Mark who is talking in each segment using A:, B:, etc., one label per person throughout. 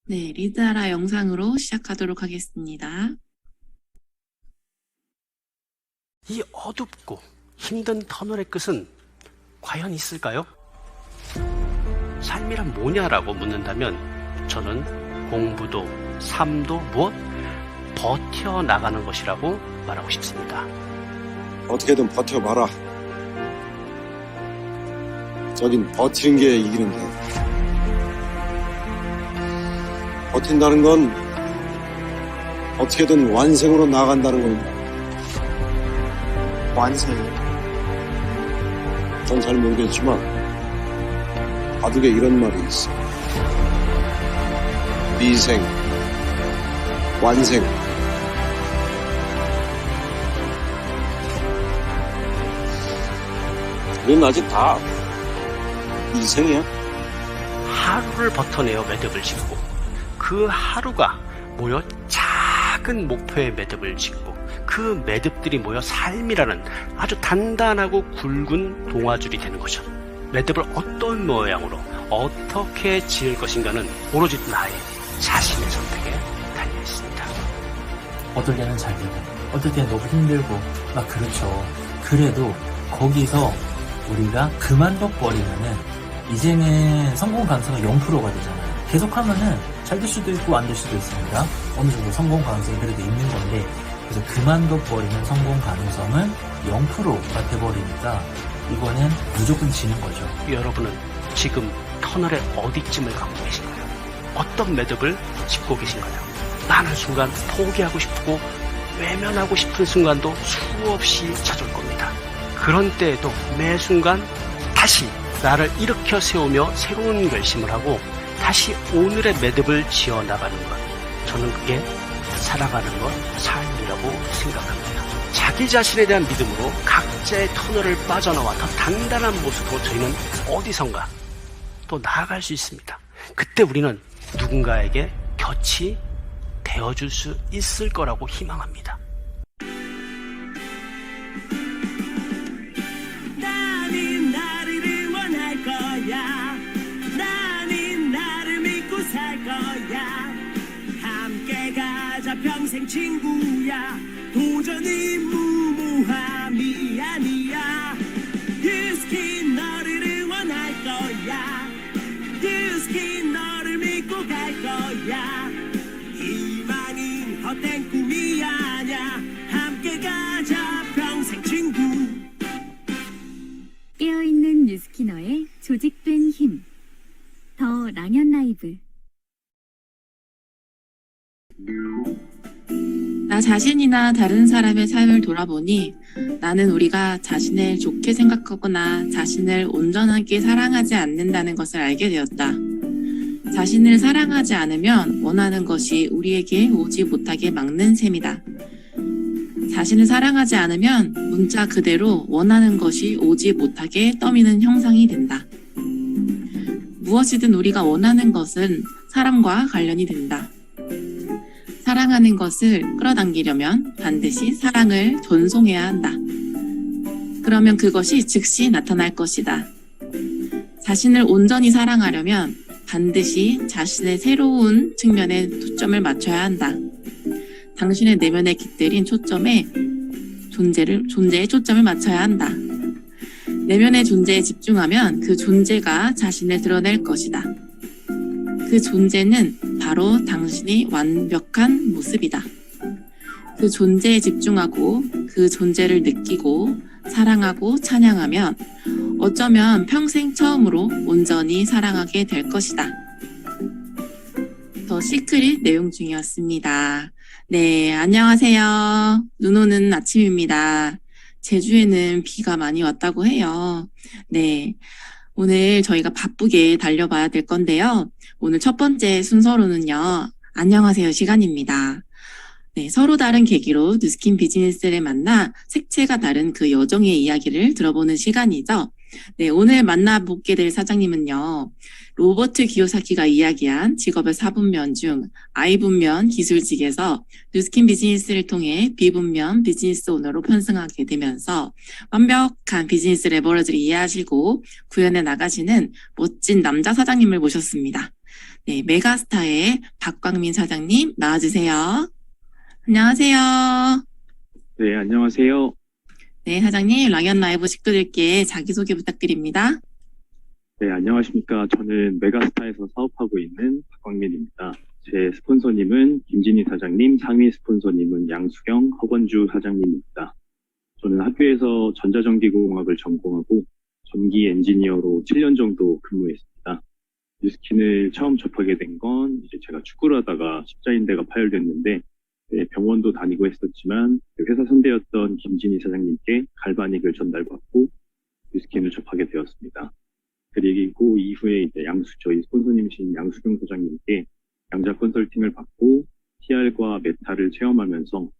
A: 네, 리드하라 영상으로 시작하도록 하겠습니다.
B: 이 어둡고 힘든 터널의 끝은 과연 있을까요? 삶이란 뭐냐라고 묻는다면 저는 공부도 삶도 무엇? 버텨나가는 것이라고 말하고 싶습니다.
C: 어떻게든 버텨봐라. 저긴 버티는 게 이기는데. 버틴다는 건 어떻게든 완생으로 나아간다는 겁니다.
D: 완생.
C: 전 잘 모르겠지만 바둑에 이런 말이 있어. 미생, 완생. 우리는 아직 다 미생이야.
B: 하루를 버텨내어 매듭을 짓고 그 하루가 모여 작은 목표의 매듭을 짓고 그 매듭들이 모여 삶이라는 아주 단단하고 굵은 동아줄이 되는 거죠. 매듭을 어떤 모양으로 어떻게 지을 것인가는 오로지 나의 자신의 선택에 달려 있습니다.
D: 어떨 때는 잘 되고, 어떨 때는 너무 힘들고, 그렇죠. 그래도 거기서 우리가 그만둬버리면은 이제는 성공 가능성은 0%가 되잖아요. 계속하면은 잘 될 수도 있고 안 될 수도 있습니다. 어느 정도 성공 가능성이 그래도 있는 건데, 그래서 그만둬버리면 성공 가능성은 0%가 돼버리니까 이거는 무조건 지는 거죠.
B: 여러분은 지금 터널의 어디쯤을 가고 계신가요? 어떤 매듭을 짚고 계신가요? 많은 순간 포기하고 싶고 외면하고 싶은 순간도 수없이 찾아올 겁니다. 그런 때에도 매 순간 다시 나를 일으켜 세우며 새로운 결심을 하고 다시 오늘의 매듭을 지어나가는 것. 저는 그게 살아가는 것, 삶이라고 생각합니다. 자기 자신에 대한 믿음으로 각자의 터널을 빠져나와 더 단단한 모습으로 저희는 어디선가 또 나아갈 수 있습니다. 그때 우리는 누군가에게 곁이 되어줄 수 있을 거라고 희망합니다.
E: 나는 나를 응원할 거야. 나는 나를 믿고 살 거야. 함께 가자 평생 친구야. 도전은 무모함이 아니야. 유스킨 너를 응원할 거야. 유스킨 너를 믿고 갈 거야. 희망은 헛된 꿈이 아냐. 함께 가자 평생 친구.
F: 깨어있는 뉴스키너의 조직된 힘. 더 랑연 라이브.
A: 나 자신이나 다른 사람의 삶을 돌아보니 나는 우리가 자신을 좋게 생각하거나 자신을 온전하게 사랑하지 않는다는 것을 알게 되었다. 자신을 사랑하지 않으면 원하는 것이 우리에게 오지 못하게 막는 셈이다. 자신을 사랑하지 않으면 문자 그대로 원하는 것이 오지 못하게 떠미는 형상이 된다. 무엇이든 우리가 원하는 것은 사랑과 관련이 된다. 사랑하는 것을 끌어당기려면 반드시 사랑을 전송해야 한다. 그러면 그것이 즉시 나타날 것이다. 자신을 온전히 사랑하려면 반드시 자신의 새로운 측면에 초점을 맞춰야 한다. 당신의 내면에 깃들인 존재에 초점을 맞춰야 한다. 내면의 존재에 집중하면 그 존재가 자신을 드러낼 것이다. 그 존재는 바로 당신이 완벽한 모습이다. 그 존재에 집중하고 그 존재를 느끼고 사랑하고 찬양하면 어쩌면 평생 처음으로 온전히 사랑하게 될 것이다. 더 시크릿 내용 중이었습니다. 네, 안녕하세요. 눈 오는 아침입니다. 제주에는 비가 많이 왔다고 해요. 네, 오늘 저희가 바쁘게 달려봐야 될 건데요. 오늘 첫 번째 순서로는요. 안녕하세요 시간입니다. 네, 서로 다른 계기로 뉴스킨 비즈니스를 만나 색채가 다른 그 여정의 이야기를 들어보는 시간이죠. 네, 오늘 만나보게 될 사장님은요. 로버트 기요사키가 이야기한 직업의 4분면 중 I분면 기술직에서 뉴스킨 비즈니스를 통해 B분면 비즈니스 오너로 편승하게 되면서 완벽한 비즈니스 레버리지를 이해하시고 구현해 나가시는 멋진 남자 사장님을 모셨습니다. 네, 메가스타의 박광민 사장님 나와주세요. 안녕하세요.
G: 네, 안녕하세요.
A: 네, 사장님, 랑연 라이브 식구들께 자기소개 부탁드립니다.
G: 네, 안녕하십니까. 저는 메가스타에서 사업하고 있는 박광민입니다. 제 스폰서님은 김진희 사장님, 상위 스폰서님은 양수경, 허건주 사장님입니다. 저는 학교에서 전자전기공학을 전공하고 전기 엔지니어로 7년 정도 근무했습니다. 뉴스킨을 처음 접하게 된 건 이제 제가 축구를 하다가 십자인대가 파열됐는데 네, 병원도 다니고 했었지만 회사 선배였던 김진희 사장님께 갈바닉을 전달받고 뉴스킨을 접하게 되었습니다. 그리고 이후에 이제 저희 스폰서님이신 양수경 소장님께 양자 컨설팅을 받고 TR과 메타를 체험하면서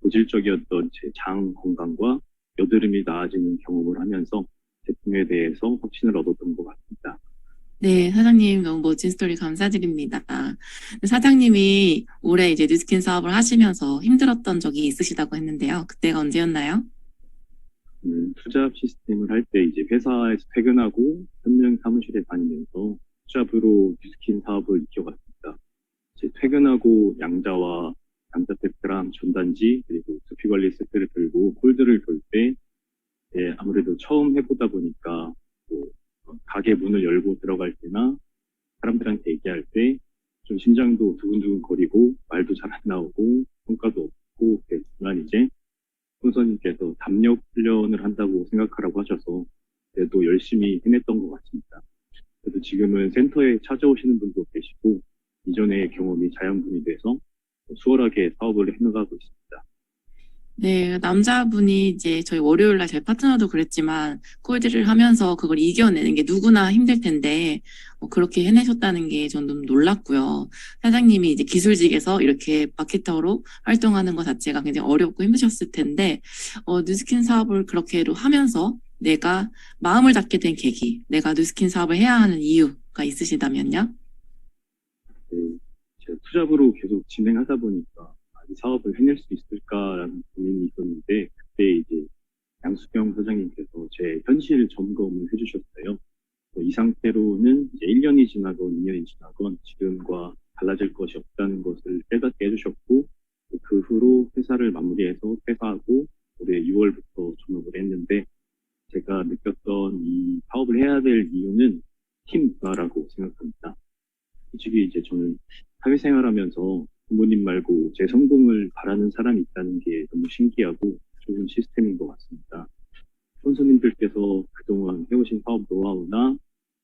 G: 고질적이었던 제 장 건강과 여드름이 나아지는 경험을 하면서 제품에 대해서 확신을 얻었던 것 같습니다.
A: 네, 사장님 너무 멋진 스토리 감사드립니다. 사장님이 올해 이제 뉴스킨 사업을 하시면서 힘들었던 적이 있으시다고 했는데요. 그때가 언제였나요?
G: 투잡 시스템을 할 때 이제 회사에서 퇴근하고 현명 사무실에 다니면서 투잡으로 뉴스킨 사업을 익혀갔습니다. 이제 퇴근하고 양자 테프랑 전단지 그리고 두피 관리 세트를 들고 콜드를 돌 때 아무래도 처음 해보다 보니까 가게 문을 열고 들어갈 때나 사람들한테 얘기할 때 좀 심장도 두근두근 거리고 말도 잘 안 나오고 성과도 없고 그랬지만 이제 스폰서님께서 담력 훈련을 한다고 생각하라고 하셔서 그래도 열심히 해냈던 것 같습니다. 그래도 지금은 센터에 찾아오시는 분도 계시고 이전의 경험이 자양분이 돼서 수월하게 사업을 해나가고 있습니다.
A: 네, 남자분이 이제 저희 월요일날 저희 파트너도 그랬지만 콜드를 하면서 그걸 이겨내는 게 누구나 힘들 텐데 그렇게 해내셨다는 게 전 좀 놀랐고요. 사장님이 이제 기술직에서 이렇게 마케터로 활동하는 것 자체가 굉장히 어렵고 힘드셨을 텐데 뉴스킨 사업을 그렇게도 하면서 내가 마음을 잡게 된 계기, 내가 뉴스킨 사업을 해야 하는 이유가 있으시다면요?
G: 제가 투잡으로 계속 진행하다 보니까 이 사업을 해낼 수 있을까라는 고민이 있었는데 그때 이제 양수경 사장님께서 제 현실 점검을 해주셨어요. 이 상태로는 이제 1년이 지나건 2년이 지나건 지금과 달라질 것이 없다는 것을 깨닫게 해주셨고 그 후로 회사를 마무리해서 퇴사하고 올해 6월부터 전업을 했는데 제가 느꼈던 이 사업을 해야 될 이유는 팀 문화라고 생각합니다. 솔직히 이제 저는 사회생활하면서 부모님 말고 제 성공을 바라는 사람이 있다는 게 너무 신기하고 좋은 시스템인 것 같습니다. 스폰서님들께서 그동안 해오신 사업 노하우나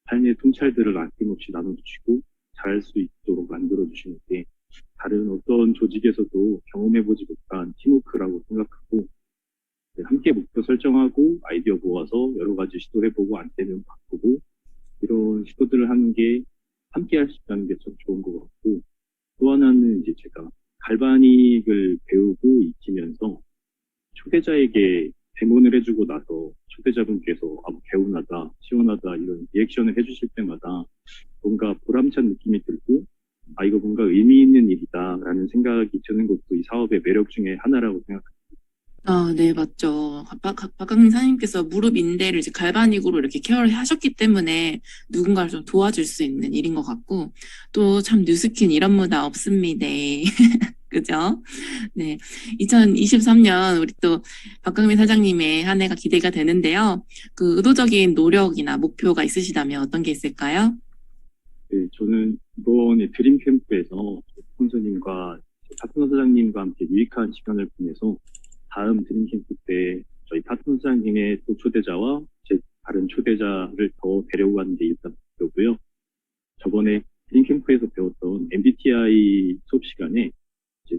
G: 삶의 통찰들을 아낌없이 나눠주시고 잘할 수 있도록 만들어주시는 게 다른 어떤 조직에서도 경험해보지 못한 팀워크라고 생각하고 함께 목표 설정하고 아이디어 모아서 여러 가지 시도해보고 안 되면 바꾸고 이런 시도들을 하는 게 함께 할 수 있다는 게 참 좋은 것 같고 또 하나는 이제 제가 갈바닉을 배우고 익히면서 초대자에게 데모를 해주고 나서 초대자분께서 개운하다, 시원하다 이런 리액션을 해주실 때마다 뭔가 보람찬 느낌이 들고 이거 뭔가 의미 있는 일이다라는 생각이 드는 것도 이 사업의 매력 중에 하나라고 생각합니다.
A: 네, 맞죠. 박강민 사장님께서 무릎 인대를 이제 갈바닉으로 이렇게 케어를 하셨기 때문에 누군가를 좀 도와줄 수 있는 일인 것 같고, 또 참 뉴스킨 이런 문화 없습니다. 그죠? 네. 2023년 우리 또 박강민 사장님의 한 해가 기대가 되는데요. 그 의도적인 노력이나 목표가 있으시다면 어떤 게 있을까요?
G: 네, 저는 이번에 드림 캠프에서 스폰서님과 파트너 사장님과 함께 유익한 시간을 보내서 다음 드림 캠프 때 저희 파트너 사장님의 또 초대자와 제 다른 초대자를 더 데려고 가는 게 일단 목표고요. 저번에 드림 캠프에서 배웠던 MBTI 수업 시간에 이제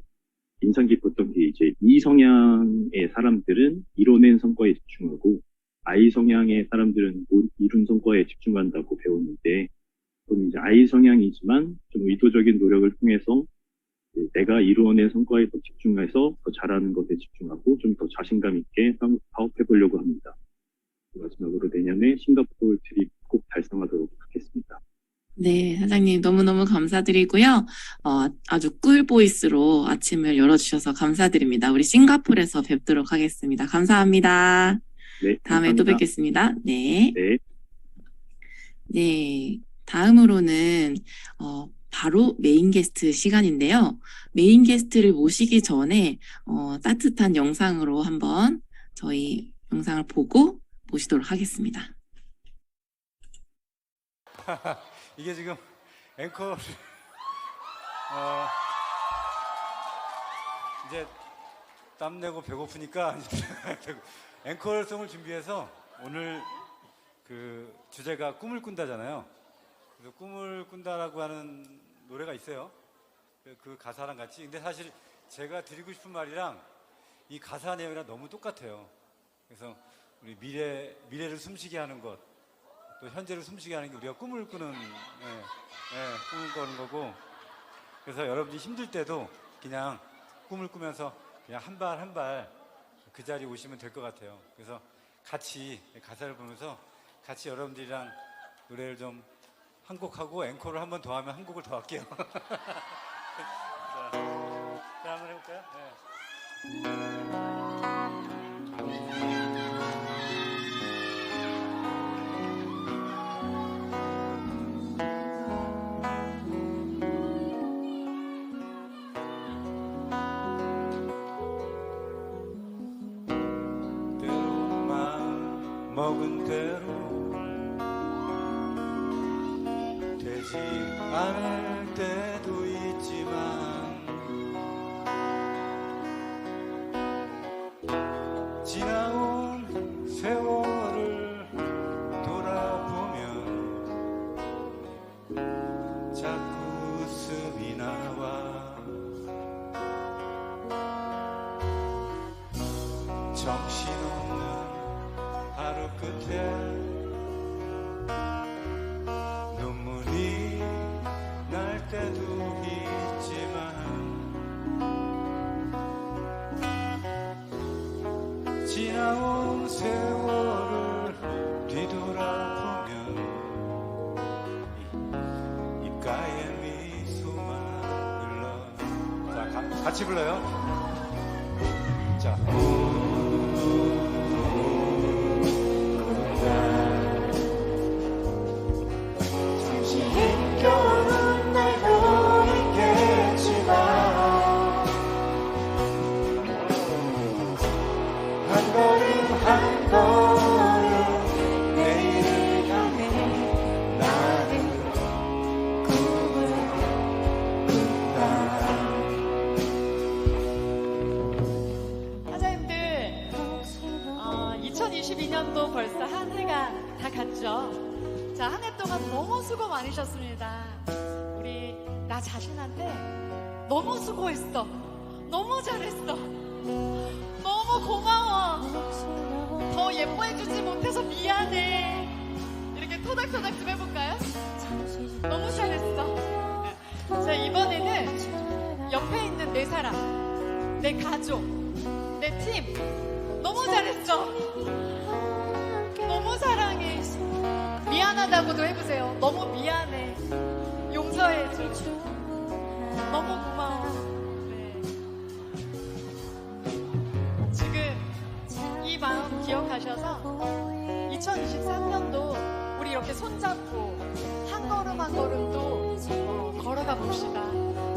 G: 인상 깊었던 게 이제 E 성향의 사람들은 이뤄낸 성과에 집중하고 I 성향의 사람들은 못 이룬 성과에 집중한다고 배웠는데 저는 이제 I 성향이지만 좀 의도적인 노력을 통해서 내가 이루어낸 성과에 더 집중해서 더 잘하는 것에 집중하고 좀 더 자신감 있게 사업해보려고 합니다. 마지막으로 내년에 싱가포르 트립 꼭 달성하도록 하겠습니다.
A: 네, 사장님 너무너무 감사드리고요. 아주 꿀보이스로 아침을 열어주셔서 감사드립니다. 우리 싱가포르에서 뵙도록 하겠습니다. 감사합니다.
G: 네,
A: 다음에
G: 감사합니다.
A: 또 뵙겠습니다. 네.
G: 네.
A: 네. 다음으로는 바로 메인 게스트 시간인데요. 메인 게스트를 모시기 전에 따뜻한 영상으로 한번 저희 영상을 보고 모시도록 하겠습니다.
H: 이게 지금 앵커 이제 땀내고 배고프니까 앵커송을 준비해서 오늘 그 주제가 꿈을 꾼다잖아요. 그래서 꿈을 꾼다라고 하는 노래가 있어요. 그 가사랑 같이. 근데 사실 제가 드리고 싶은 말이랑 이 가사 내용이랑 너무 똑같아요. 그래서 우리 미래를 숨쉬게 하는 것, 또 현재를 숨쉬게 하는 게 우리가 꿈을 꾸는 꿈을 꾸는 거고. 그래서 여러분들이 힘들 때도 그냥 꿈을 꾸면서 그냥 한 발 한 발 그 자리에 오시면 될 것 같아요. 그래서 같이 가사를 보면서 같이 여러분들이랑 노래를 좀 한 곡 하고 앵콜을 한 번 더 하면 한 곡을 더 할게요. 자, 한번 해볼까요? 먹은 대로 되지 않을 때도 있지만 지나온 세월을 돌아보면 자꾸 웃음이 나와 정신없는 하루 끝에 눈물이 날 때도 있지만 지나온 세월을 뒤돌아보면 입가에 미소만 흘러. 자, 같이 불러요. 자.
I: 힘겨운 날도 있겠지만 한 걸음 한 걸음 내일을 향해 나는 꿈을 꾼다.
J: 사장님들 2022년도 벌써 한 해가 다 갔죠. 자, 한 해 동안 너무 수고 많으셨습니다. 우리 나 자신한테 너무 수고했어, 너무 잘했어, 너무 고마워, 더 예뻐해주지 못해서 미안해, 이렇게 토닥토닥 좀 해볼까요? 너무 잘했어. 자, 이번에는 옆에 있는 내 사람, 내 가족, 내 팀 너무 잘했어, 너무 사랑해, 미안하다고도 해보세요. 너무 미안해, 용서해줘, 너무 고마워. 네. 지금 이 마음 기억하셔서 2023년도 우리 이렇게 손잡고 한 걸음 한 걸음도 걸어가 봅시다.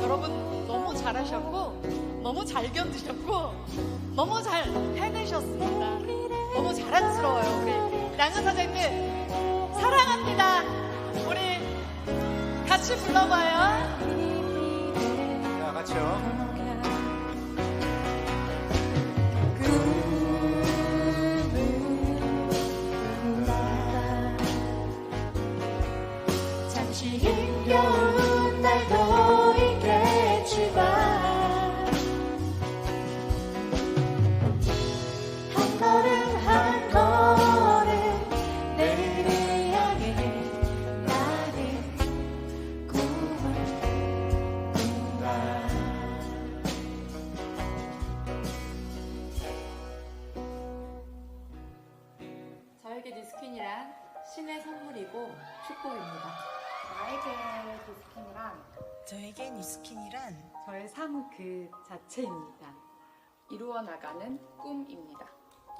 J: 여러분 너무 잘하셨고 너무 잘 견디셨고 너무 잘 해내셨습니다. 너무 자랑스러워요. 우리 양은 사장님 사랑합니다. 우리 같이 불러봐요.
H: 자, 같이요.
I: 잠시 힘겨운 날도 있겠지만 한 걸음 한 걸음 내일을 향해 나는 꿈을 꾼다.
K: 저에게 뉴스킨이란 신의 선물이고 축복입니다.
L: 나에게 뉴스킨이란
M: 저에게 뉴스킨이란
L: 저의 삶 그 자체입니다. 이루어 나가는 꿈입니다.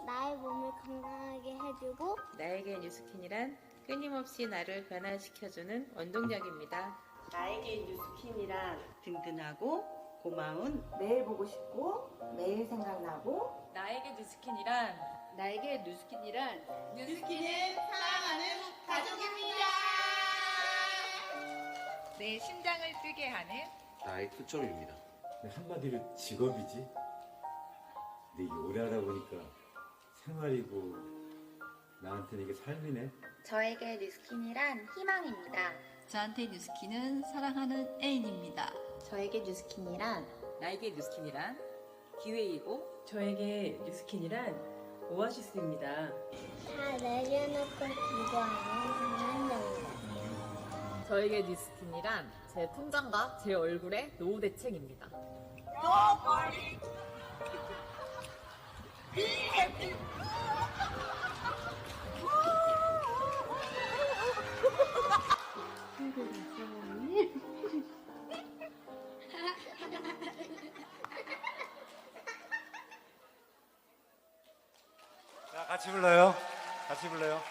N: 나의 몸을 건강하게 해주고
K: 나에게 뉴스킨이란 끊임없이 나를 변화시켜주는 원동력입니다.
M: 나에게 뉴스킨이란 든든하고 고마운, 매일 보고 싶고 매일 생각나고,
N: 나에게 뉴스킨이란 뉴스킨은 사랑하는 가족입니다.
J: 내 심장을 뛰게 하는
O: 나의 초점입니다.
P: 한마디로 직업이지. 근데 이게 오래 하다 보니까 생활이고 나한테는 이게 삶이네.
Q: 저에게 뉴스킨이란 희망입니다.
R: 저한테 뉴스킨은 사랑하는 애인입니다.
Q: 저에게 뉴스킨이란
S: 나에게 뉴스킨이란 기회이고, 저에게 뉴스킨이란 오아시스입니다.
I: 다 내려놓고 기도하는 사람입니다.
T: 저에게 뉴스킨이란 제 통장과 제 얼굴의 노후 대책입니다.
H: 자, 같이 불러요. 같이 불러요.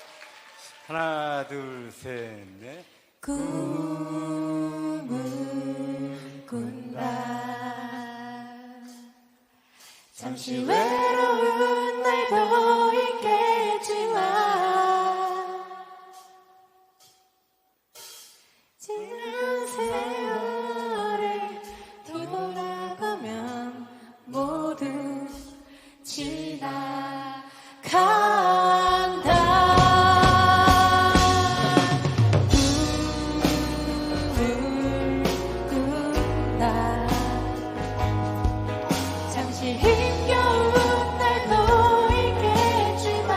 H: 하나, 둘, 셋, 넷.
I: 꿈을 꾼다. 잠시 외로운 날도 있겠지만 지난 세월을 돌아가면 모두 지나간다. 잠시 힘겨운 날도 있겠지만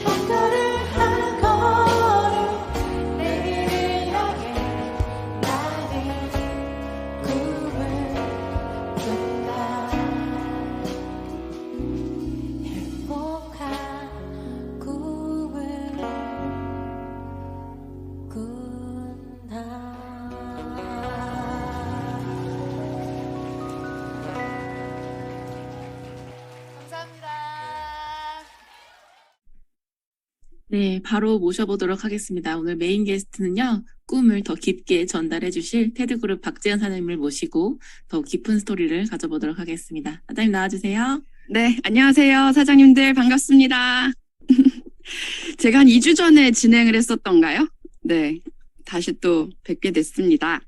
I: 한 걸음 한 걸음 내일을 향해 나는 꿈을 꾼다. 행복한 꿈을 꾼다.
A: 네, 바로 모셔보도록 하겠습니다. 오늘 메인 게스트는요, 꿈을 더 깊게 전달해 주실 테드그룹 박재현 사장님을 모시고 더 깊은 스토리를 가져보도록 하겠습니다. 사장님 나와주세요.
U: 네, 안녕하세요. 사장님들 반갑습니다. 제가 한 2주 전에 진행을 했었던가요? 네, 다시 또 뵙게 됐습니다.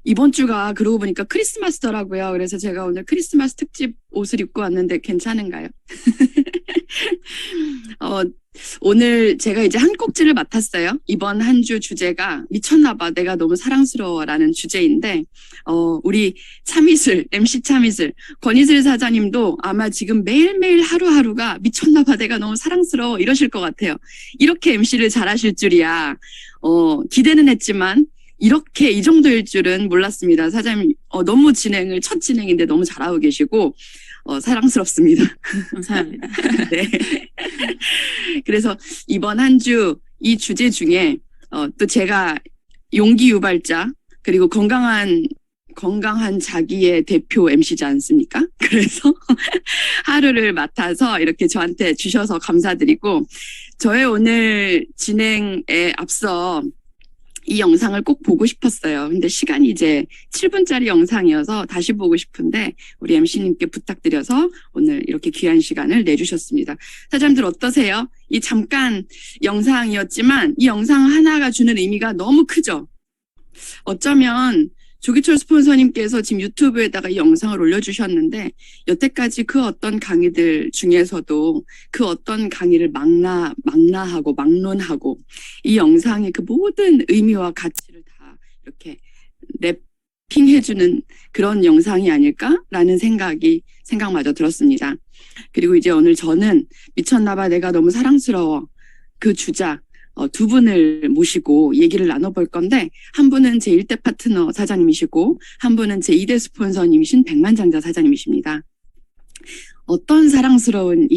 U: 이번 주가 그러고 보니까 크리스마스더라고요. 그래서 제가 오늘 크리스마스 특집 옷을 입고 왔는데 괜찮은가요? 오늘 제가 이제 한 꼭지를 맡았어요. 이번 한 주 주제가 미쳤나봐 내가 너무 사랑스러워라는 주제인데 우리 참이슬, MC 참이슬, 권이슬 사장님도 아마 지금 매일매일 하루하루가 미쳤나봐 내가 너무 사랑스러워 이러실 것 같아요. 이렇게 MC를 잘하실 줄이야. 기대는 했지만 이렇게 이 정도일 줄은 몰랐습니다. 사장님 너무 첫 진행인데 너무 잘하고 계시고 사랑스럽습니다.
A: 감사합니다.
U: 네. 그래서 이번 한 주 이 주제 중에 또 제가 용기 유발자 그리고 건강한 자기의 대표 MC지 않습니까? 그래서 하루를 맡아서 이렇게 저한테 주셔서 감사드리고 저의 오늘 진행에 앞서 이 영상을 꼭 보고 싶었어요. 근데 시간이 이제 7분짜리 영상이어서 다시 보고 싶은데 우리 MC님께 부탁드려서 오늘 이렇게 귀한 시간을 내주셨습니다. 사장님들 어떠세요? 이 잠깐 영상이었지만 이 영상 하나가 주는 의미가 너무 크죠? 어쩌면 조기철 스폰서님께서 지금 유튜브에다가 이 영상을 올려주셨는데 여태까지 그 어떤 강의들 중에서도 그 어떤 강의를 막론하고 이 영상의 그 모든 의미와 가치를 다 이렇게 랩핑해주는 그런 영상이 아닐까라는 생각마저 들었습니다. 그리고 이제 오늘 저는 미쳤나봐 내가 너무 사랑스러워 그 주자 두 분을 모시고 얘기를 나눠볼 건데 한 분은 제 1대 파트너 사장님이시고 한 분은 제 2대 스폰서님이신 백만장자 사장님이십니다. 어떤 사랑스러운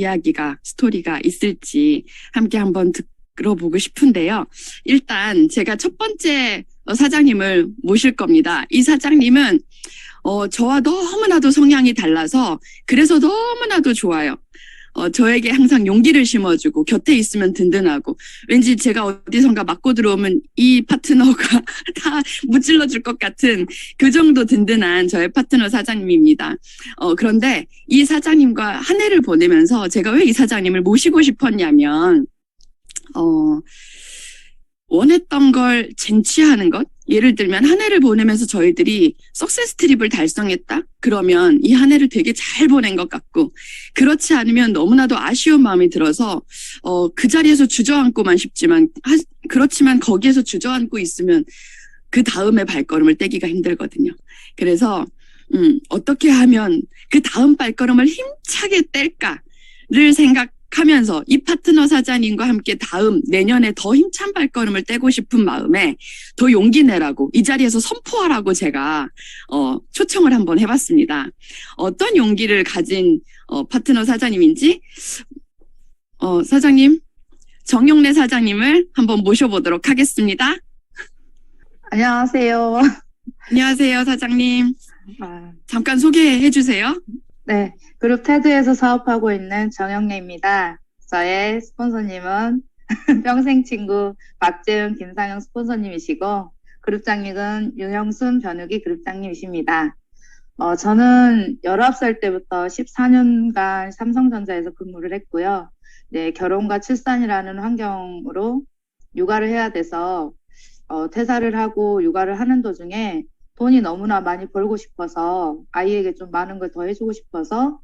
U: 스토리가 있을지 함께 한번 들어보고 싶은데요. 일단 제가 첫 번째 사장님을 모실 겁니다. 이 사장님은 저와 너무나도 성향이 달라서 그래서 너무나도 좋아요. 저에게 항상 용기를 심어주고 곁에 있으면 든든하고 왠지 제가 어디선가 맞고 들어오면 이 파트너가 다 무찔러 줄 것 같은 그 정도 든든한 저의 파트너 사장님입니다. 그런데 이 사장님과 한 해를 보내면서 제가 왜 이 사장님을 모시고 싶었냐면 원했던 걸 쟁취하는 것. 예를 들면 한 해를 보내면서 저희들이 석세스 트립을 달성했다? 그러면 이 한 해를 되게 잘 보낸 것 같고 그렇지 않으면 너무나도 아쉬운 마음이 들어서 그 자리에서 주저앉고만 싶지만 그렇지만 거기에서 주저앉고 있으면 그 다음에 발걸음을 떼기가 힘들거든요. 그래서 어떻게 하면 그 다음 발걸음을 힘차게 뗄까를 생각하면서 이 파트너 사장님과 함께 다음 내년에 더 힘찬 발걸음을 떼고 싶은 마음에 더 용기 내라고 이 자리에서 선포하라고 제가 초청을 한번 해봤습니다. 어떤 용기를 가진 파트너 사장님인지 사장님 정용래 사장님을 한번 모셔보도록 하겠습니다.
O: 안녕하세요.
U: 안녕하세요 사장님. 잠깐 소개해 주세요.
O: 네, 그룹 테드에서 사업하고 있는 정영래입니다. 저의 스폰서님은 평생 친구 박재은, 김상영 스폰서님이시고 그룹장님은 윤영순, 변우기 그룹장님이십니다. 저는 19살 때부터 14년간 삼성전자에서 근무를 했고요. 네, 결혼과 출산이라는 환경으로 육아를 해야 돼서 퇴사를 하고 육아를 하는 도중에 돈이 너무나 많이 벌고 싶어서 아이에게 좀 많은 걸 더 해주고 싶어서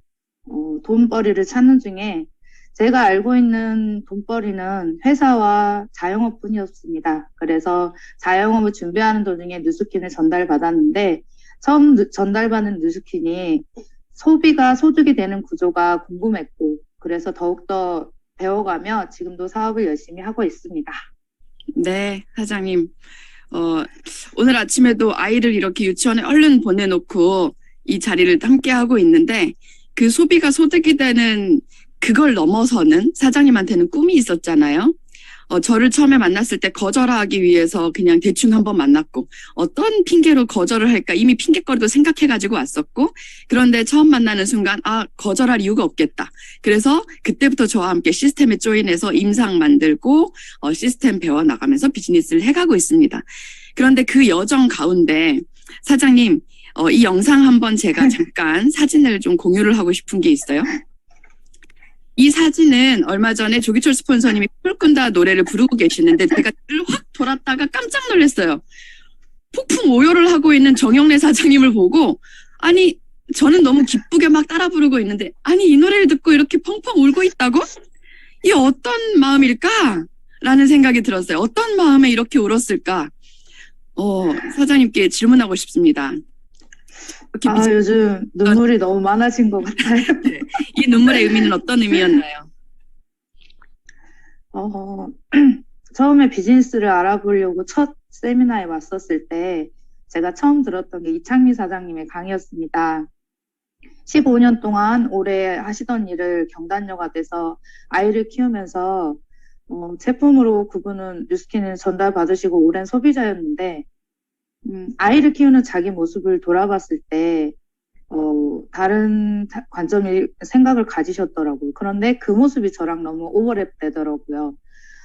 O: 돈벌이를 찾는 중에 제가 알고 있는 돈벌이는 회사와 자영업뿐이었습니다. 그래서 자영업을 준비하는 도중에 뉴스킨을 전달받았는데 처음 전달받은 뉴스킨이 소비가 소득이 되는 구조가 궁금했고 그래서 더욱더 배워가며 지금도 사업을 열심히 하고 있습니다.
U: 네, 사장님. 오늘 아침에도 아이를 이렇게 유치원에 얼른 보내놓고 이 자리를 함께 하고 있는데 그 소비가 소득이 되는 그걸 넘어서는 사장님한테는 꿈이 있었잖아요. 저를 처음에 만났을 때 거절하기 위해서 그냥 대충 한번 만났고 어떤 핑계로 거절을 할까 이미 핑계거리도 생각해가지고 왔었고 그런데 처음 만나는 순간 거절할 이유가 없겠다. 그래서 그때부터 저와 함께 시스템에 조인해서 임상 만들고 시스템 배워나가면서 비즈니스를 해가고 있습니다. 그런데 그 여정 가운데 사장님 이 영상 한번 제가 잠깐 사진을 좀 공유를 하고 싶은 게 있어요. 이 사진은 얼마 전에 조기철 스폰서님이 꿈을 꾼다 노래를 부르고 계시는데 제가 확 돌았다가 깜짝 놀랐어요. 폭풍 오열을 하고 있는 정영래 사장님을 보고 아니 저는 너무 기쁘게 막 따라 부르고 있는데 아니 이 노래를 듣고 이렇게 펑펑 울고 있다고? 이게 어떤 마음일까? 라는 생각이 들었어요. 어떤 마음에 이렇게 울었을까? 사장님께 질문하고 싶습니다.
O: 요즘 눈물이 너무 많아진 것 같아요.
U: 네. 이 눈물의 의미는 어떤 의미였나요?
O: 처음에 비즈니스를 알아보려고 첫 세미나에 왔었을 때 제가 처음 들었던 게 이창미 사장님의 강의였습니다. 15년 동안 오래 하시던 일을 경단녀가 돼서 아이를 키우면서 제품으로 그분은 뉴스킨을 전달받으시고 오랜 소비자였는데 아이를 키우는 자기 모습을 돌아봤을 때 다른 생각을 가지셨더라고요. 그런데 그 모습이 저랑 너무 오버랩 되더라고요.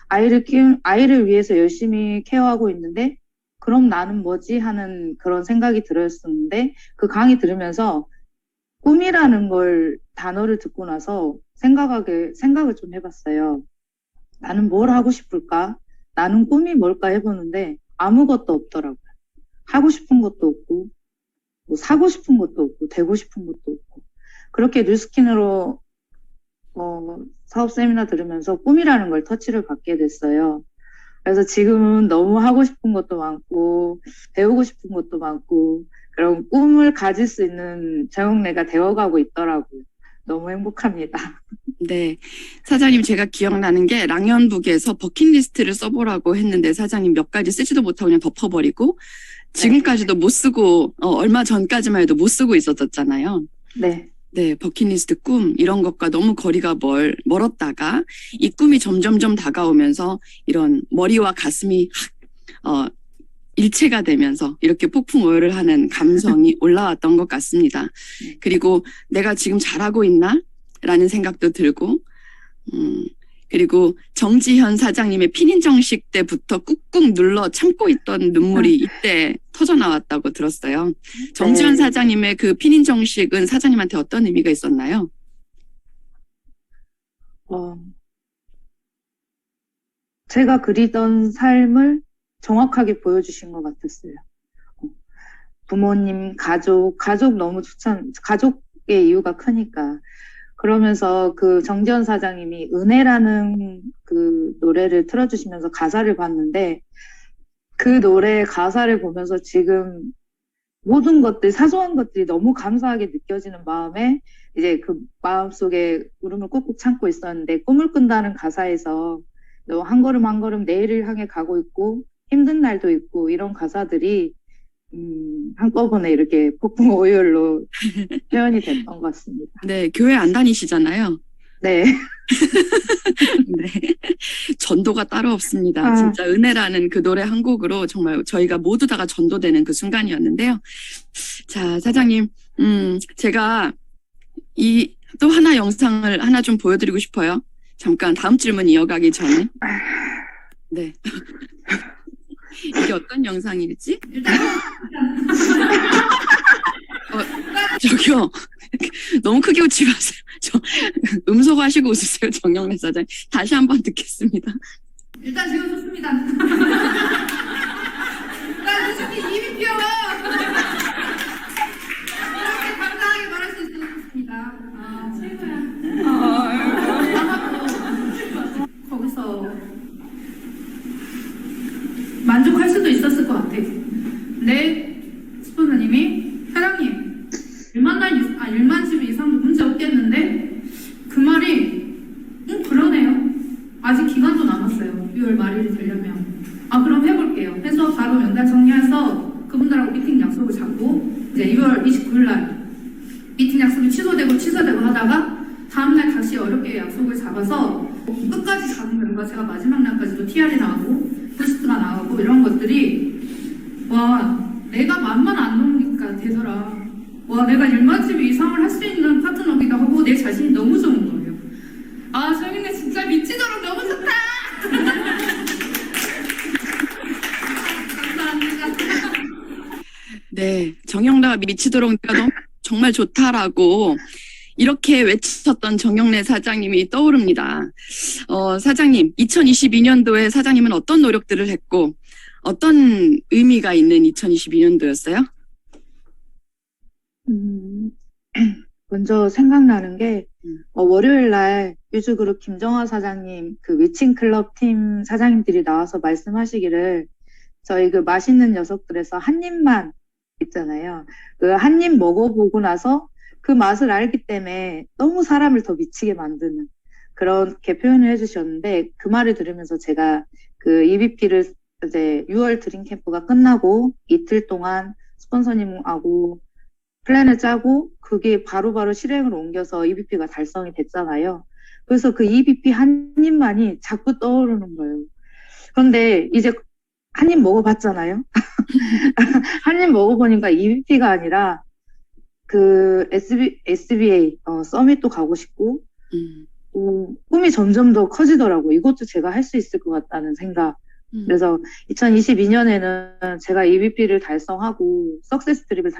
O: 아이를 위해서 열심히 케어하고 있는데 그럼 나는 뭐지 하는 그런 생각이 들었었는데 그 강의 들으면서 꿈이라는 단어를 듣고 나서 생각을 좀 해봤어요. 나는 뭘 하고 싶을까? 나는 꿈이 뭘까 해보는데 아무것도 없더라고요. 하고 싶은 것도 없고 뭐 사고 싶은 것도 없고 되고 싶은 것도 없고 그렇게 뉴스킨으로 사업 세미나 들으면서 꿈이라는 걸 터치를 받게 됐어요. 그래서 지금은 너무 하고 싶은 것도 많고 배우고 싶은 것도 많고 그런 꿈을 가질 수 있는 정영래가 되어가고 있더라고요. 너무 행복합니다.
U: 네. 사장님 제가 기억나는 게 랑연북에서 버킷리스트를 써보라고 했는데 사장님 몇 가지 쓰지도 못하고 그냥 덮어버리고 지금까지도 못 쓰고 얼마 전까지만 해도 못 쓰고 있었잖아요.
O: 네.
U: 네, 버킷리스트 꿈 이런 것과 너무 거리가 멀었다가 이 꿈이 점점점 다가오면서 이런 머리와 가슴이 일체가 되면서 이렇게 폭풍 오열을 하는 감성이 올라왔던 것 같습니다. 그리고 내가 지금 잘하고 있나? 라는 생각도 들고, 그리고 정지현 사장님의 피닌정식 때부터 꾹꾹 눌러 참고 있던 눈물이 이때 터져 나왔다고 들었어요. 정지현 사장님의 그 피닌정식은 사장님한테 어떤 의미가 있었나요?
O: 제가 그리던 삶을 정확하게 보여주신 것 같았어요. 부모님, 가족 너무 가족의 이유가 크니까. 그러면서 그 정지현 사장님이 은혜라는 그 노래를 틀어주시면서 가사를 봤는데, 그 노래 가사를 보면서 지금 모든 것들, 사소한 것들이 너무 감사하게 느껴지는 마음에 이제 그 마음속에 울음을 꾹꾹 참고 있었는데, 꿈을 꾼다는 가사에서 너 한 걸음 한 걸음 내일을 향해 가고 있고 힘든 날도 있고 이런 가사들이 한꺼번에 이렇게 폭풍 오열로 표현이 됐던 것 같습니다.
U: 네, 교회 안 다니시잖아요.
O: 네.
U: 네. 전도가 따로 없습니다. 진짜 은혜라는 그 노래 한 곡으로 정말 저희가 모두 다가 전도되는 그 순간이었는데요. 자, 사장님, 제가 또 하나 영상을 하나 좀 보여드리고 싶어요. 잠깐 다음 질문 이어가기 전에. 네. 이게 어떤 영상일지? 저기요. 너무 크게 웃지 마세요. 음소거하시고 웃으세요, 정영래 사장님. 다시 한번 듣겠습니다.
C: 일단 지금 좋습니다. 나 솔직히 입이 피어. 이렇게 당당하게 말할 수 있어서 좋습니다. 최고야. 거기서 만족할 수도 있었을 것 같아. 근데 스폰서님이 사장님 1만 집 이상도 문제 없겠는데 그 말이 그러네요. 아직 기간도 남았어요. 6월 말일이 되려면. 그럼 해볼게요. 해서 바로 연달 정리해서 그분들하고 미팅 약속을 잡고 이제 2월 29일 날 미팅 약속이 취소되고 하다가 다음날 다시 어렵게 약속을 잡아서 끝까지 잡은 결과 제가 마지막 날까지도 TR이 나오고 포스트가 나오고 이런 것들이 내가 맘만 안 놓으니까 되더라. 내가 1만 집 이상을 할 수 있는 파트너기도 하고 내 자신이 너무 좋은 거예요. 정인네 진짜 미치도록 너무 좋다. 감사합니다.
U: 네, 정영래가 미치도록 너무 정말 좋다라고 이렇게 외쳤던 정영래 사장님이 떠오릅니다. 사장님, 2022년도에 사장님은 어떤 노력들을 했고 어떤 의미가 있는 2022년도였어요?
O: 먼저 생각나는 게 월요일 날 유즈그룹 김정화 사장님 그 위칭클럽 팀 사장님들이 나와서 말씀하시기를 저희 그 맛있는 녀석들에서 한 입만 있잖아요. 그 한 입 먹어보고 나서 그 맛을 알기 때문에 너무 사람을 더 미치게 만드는 그렇게 표현을 해주셨는데 그 말을 들으면서 제가 그 EBP를 이제 6월 드림 캠프가 끝나고 이틀 동안 스폰서님하고 플랜을 짜고 그게 바로바로 실행으로 옮겨서 EBP가 달성이 됐잖아요. 그래서 그 EBP 한 입만이 자꾸 떠오르는 거예요. 그런데 이제 한 입 먹어봤잖아요. 한 입 먹어보니까 EBP가 아니라 그 SBA 서밋도 가고 싶고 꿈이 점점 더 커지더라고. 이것도 제가 할 수 있을 것 같다는 생각. 그래서 2022년에는 제가 EBP를 달성하고 석세스 트립을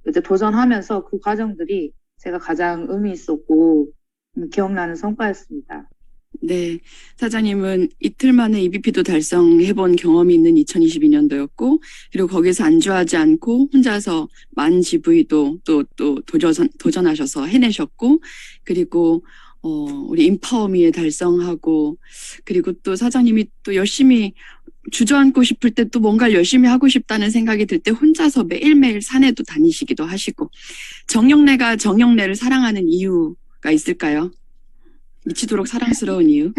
O: 이제 도전하면서 그 과정들이 제가 가장 의미 있었고 기억나는 성과였습니다.
U: 네, 사장님은 이틀 만에 EBP도 달성해본 경험이 있는 2022년도였고 그리고 거기서 안주하지 않고 혼자서 만 GV도 또 도전하셔서 해내셨고 그리고 우리 인파워미에 달성하고 그리고 또 사장님이 또 열심히 주저앉고 싶을 때 또 뭔가를 열심히 하고 싶다는 생각이 들 때 혼자서 매일매일 산에도 다니시기도 하시고 정영래가 정영래를 사랑하는 이유가 있을까요? 미치도록 사랑스러운 이유?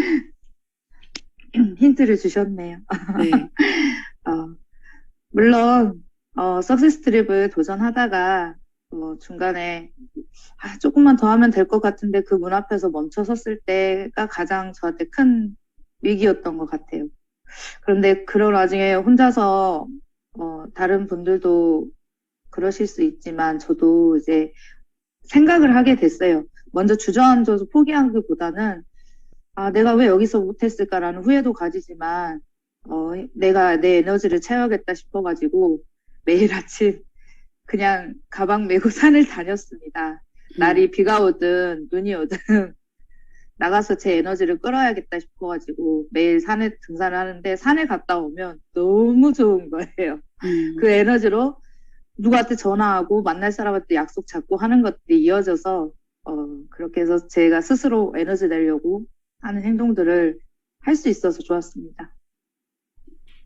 O: 힌트를 주셨네요.
U: 네.
O: 물론 석세스 트립을 도전하다가 중간에 조금만 더 하면 될 것 같은데 그 문 앞에서 멈춰 섰을 때가 가장 저한테 큰 위기였던 것 같아요. 그런데 그런 와중에 혼자서 다른 분들도 그러실 수 있지만 저도 이제 생각을 하게 됐어요. 먼저 주저앉아서 포기하기보다는 내가 왜 여기서 못했을까라는 후회도 가지지만 내가 내 에너지를 채워야겠다 싶어가지고 매일 아침 그냥 가방 메고 산을 다녔습니다. 날이 비가 오든 눈이 오든 나가서 제 에너지를 끌어야겠다 싶어가지고 매일 산에 등산을 하는데 산에 갔다 오면 너무 좋은 거예요. 그 에너지로 누구한테 전화하고 만날 사람한테 약속 잡고 하는 것들이 이어져서 그렇게 해서 제가 스스로 에너지 내려고 하는 행동들을 할 수 있어서 좋았습니다.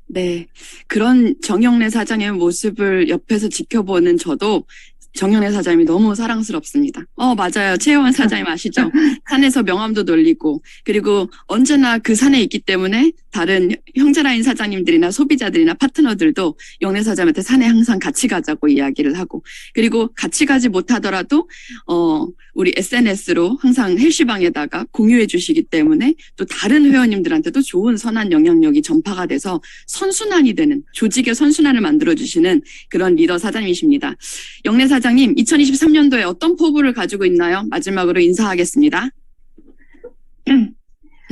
U: 네. 그런 정영래 사장의 모습을 옆에서 지켜보는 저도 정영래 사장님이 너무 사랑스럽습니다. 맞아요. 최혜원 사장님 아시죠? 산에서 명함도 돌리고, 그리고 언제나 그 산에 있기 때문에 다른 형제라인 사장님들이나 소비자들이나 파트너들도 영래 사장님한테 산에 항상 같이 가자고 이야기를 하고, 그리고 같이 가지 못하더라도, 우리 SNS로 항상 헬시방에다가 공유해 주시기 때문에 또 다른 회원님들한테도 좋은 선한 영향력이 전파가 돼서 선순환이 되는, 조직의 선순환을 만들어주시는 그런 리더 사장님이십니다. 영래 사장님, 2023년도에 어떤 포부를 가지고 있나요? 마지막으로 인사하겠습니다.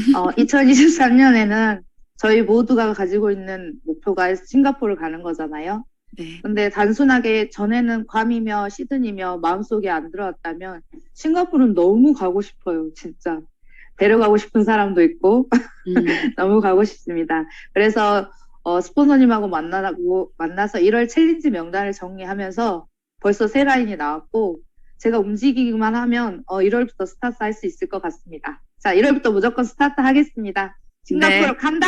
O: 2023년에는 저희 모두가 가지고 있는 목표가 싱가포르를 가는 거잖아요.
U: 네.
O: 근데 단순하게 전에는 괌이며 시드니며 마음속에 안 들어왔다면 싱가포르는 너무 가고 싶어요. 진짜. 데려가고 싶은 사람도 있고 너무 가고 싶습니다. 그래서 스폰서님하고 만나서 1월 챌린지 명단을 정리하면서 벌써 새 라인이 나왔고 제가 움직이기만 하면 1월부터 스타트 할 수 있을 것 같습니다. 자, 1월부터 무조건 스타트 하겠습니다. 싱가포르
U: 네.
O: 간다!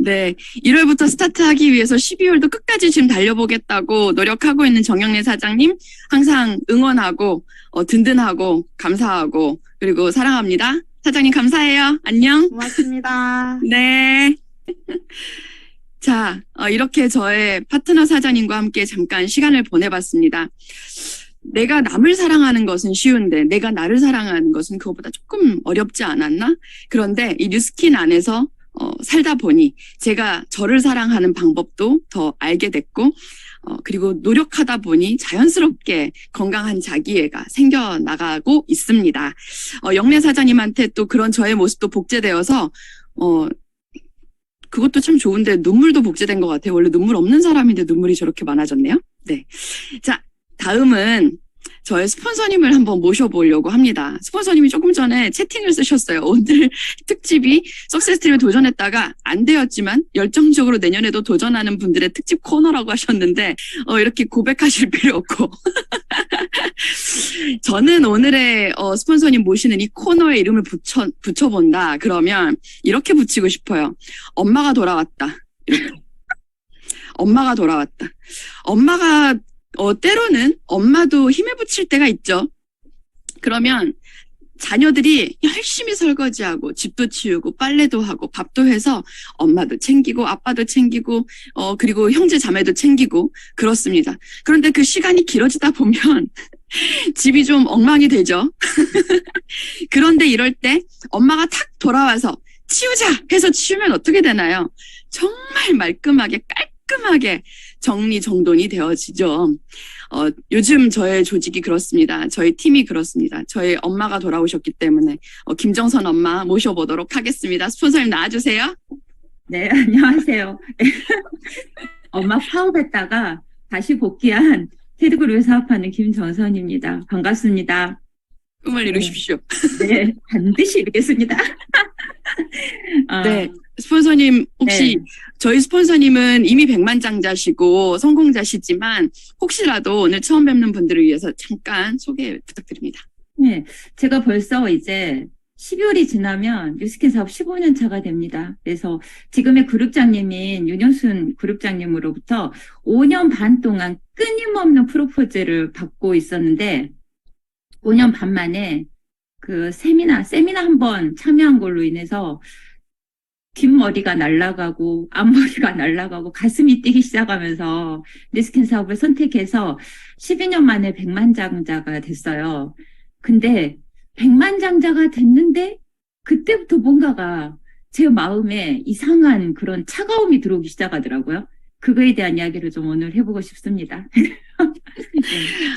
U: 네. 1월부터 스타트하기 위해서 12월도 끝까지 지금 달려보겠다고 노력하고 있는 정영래 사장님, 항상 응원하고, 든든하고, 감사하고, 그리고 사랑합니다. 사장님 감사해요. 안녕.
O: 고맙습니다.
U: 네. 자, 이렇게 저의 파트너 사장님과 함께 잠깐 시간을 보내봤습니다. 내가 남을 사랑하는 것은 쉬운데 내가 나를 사랑하는 것은 그것보다 조금 어렵지 않았나? 그런데 이 뉴스킨 안에서 살다 보니 제가 저를 사랑하는 방법도 더 알게 됐고 그리고 노력하다 보니 자연스럽게 건강한 자기애가 생겨나가고 있습니다. 영래 사장님한테 또 그런 저의 모습도 복제되어서 그것도 참 좋은데 눈물도 복제된 것 같아요. 원래 눈물 없는 사람인데 눈물이 저렇게 많아졌네요. 네. 자, 다음은 저의 스폰서님을 한번 모셔보려고 합니다. 스폰서님이 조금 전에 채팅을 쓰셨어요. 오늘 특집이 석세스트림에 도전했다가 안 되었지만 열정적으로 내년에도 도전하는 분들의 특집 코너라고 하셨는데 이렇게 고백하실 필요 없고 저는 오늘의 스폰서님 모시는 이 코너에 이름을 붙여본다. 그러면 이렇게 붙이고 싶어요. 엄마가 돌아왔다. 이렇게. 엄마가 돌아왔다. 엄마가 때로는 엄마도 힘에 부칠 때가 있죠. 그러면 자녀들이 열심히 설거지하고 집도 치우고 빨래도 하고 밥도 해서 엄마도 챙기고 아빠도 챙기고 그리고 형제 자매도 챙기고 그렇습니다. 그런데 그 시간이 길어지다 보면 집이 좀 엉망이 되죠. 그런데 이럴 때 엄마가 탁 돌아와서 치우자 해서 치우면 어떻게 되나요? 정말 말끔하게 깔끔하게 정리정돈이 되어지죠. 요즘 저의 조직이 그렇습니다. 저희 팀이 그렇습니다. 저희 엄마가 돌아오셨기 때문에 김정선 엄마 모셔보도록 하겠습니다. 스폰서님 나와주세요.
D: 네, 안녕하세요. 엄마 파업했다가 다시 복귀한 테드그룹에 사업하는 김정선입니다. 반갑습니다.
U: 꿈을 이루십시오.
D: 네, 반드시 이루겠습니다.
U: 네. 스폰서님 혹시
D: 네.
U: 저희 스폰서님은 이미 백만장자시고 성공자시지만 혹시라도 오늘 처음 뵙는 분들을 위해서 잠깐 소개 부탁드립니다.
D: 네, 제가 벌써 이제 12월이 지나면 뉴스킨 사업 15년 차가 됩니다. 그래서 지금의 그룹장님인 윤영순 그룹장님으로부터 5년 반 동안 끊임없는 프로포즈를 받고 있었는데 5년 반 만에 그 세미나 한 번 참여한 걸로 인해서 뒷머리가 날아가고 앞머리가 날아가고 가슴이 뛰기 시작하면서 뉴스킨 사업을 선택해서 12년 만에 백만장자가 됐어요. 근데 백만장자가 됐는데 그때부터 뭔가가 제 마음에 이상한 그런 차가움이 들어오기 시작하더라고요. 그거에 대한 이야기를 좀 오늘 해보고 싶습니다.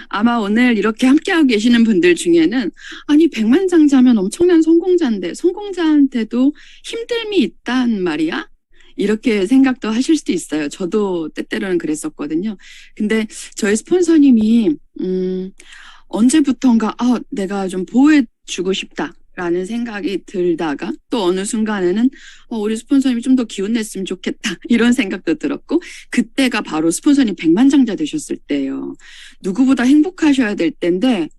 U: 아마 오늘 이렇게 함께하고 계시는 분들 중에는 아니 백만장자면 엄청난 성공자인데 성공자한테도 힘듦이 있단 말이야? 이렇게 생각도 하실 수도 있어요. 저도 때때로는 그랬었거든요. 근데 저희 스폰서님이 언제부턴가 내가 좀 보호해 주고 싶다라는 생각이 들다가 또 어느 순간에는 우리 스폰서님이 좀 더 기운 냈으면 좋겠다 이런 생각도 들었고 그때가 바로 스폰서님 백만장자 되셨을 때예요. 누구보다 행복하셔야 될 때인데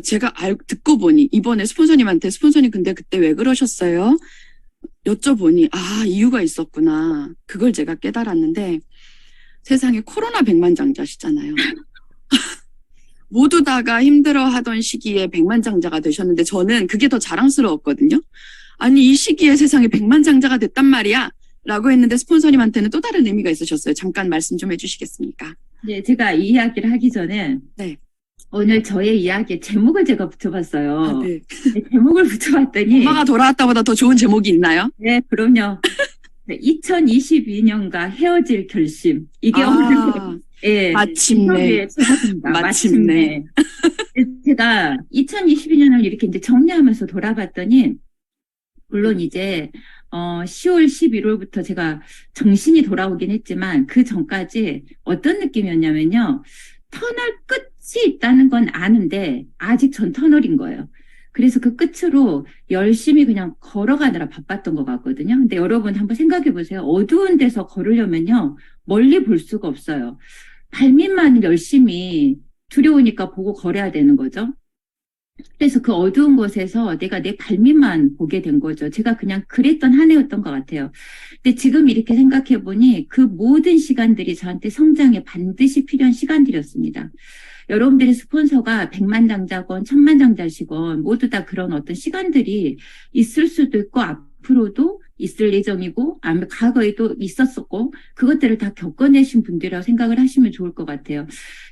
U: 제가 듣고 보니 이번에 스폰서님한테 스폰서님 근데 그때 왜 그러셨어요? 여쭤보니 이유가 있었구나. 그걸 제가 깨달았는데 세상에 코로나 백만장자시잖아요. 모두 다가 힘들어하던 시기에 백만장자가 되셨는데 저는 그게 더 자랑스러웠거든요. 아니 이 시기에 세상에 백만장자가 됐단 말이야 라고 했는데 스폰서님한테는 또 다른 의미가 있으셨어요. 잠깐 말씀 좀 해주시겠습니까?
D: 네, 제가 이 이야기를 하기 전에
U: 네.
D: 오늘 저의 이야기에 제목을 제가 붙여봤어요.
U: 네.
D: 제목을 붙여봤더니
U: 엄마가 돌아왔다보다 더 좋은 제목이 있나요?
D: 네, 그럼요. 2022년과 헤어질 결심. 이게 오늘
U: 마침내.
D: 마침내. 제가 2022년을 이렇게 이제 정리하면서 돌아봤더니 물론 이제 10월, 11월부터 제가 정신이 돌아오긴 했지만 그 전까지 어떤 느낌이었냐면요. 터널 끝이 있다는 건 아는데 아직 전 터널인 거예요. 그래서 그 끝으로 열심히 그냥 걸어가느라 바빴던 것 같거든요. 근데 여러분 한번 생각해 보세요. 어두운 데서 걸으려면요. 멀리 볼 수가 없어요. 발밑만 열심히 두려우니까 보고 걸어야 되는 거죠. 그래서 그 어두운 곳에서 내가 내 발밑만 보게 된 거죠. 제가 그냥 그랬던 한 해였던 것 같아요. 근데 지금 이렇게 생각해 보니 그 모든 시간들이 저한테 성장에 반드시 필요한 시간들이었습니다. 여러분들의 스폰서가 100만장자건 1000만장자시건 모두 다 그런 어떤 시간들이 있을 수도 있고 앞으로도 있을 예정이고 과거에도 있었었고 그것들을 다 겪어내신 분들이라고 생각을 하시면 좋을 것 같아요.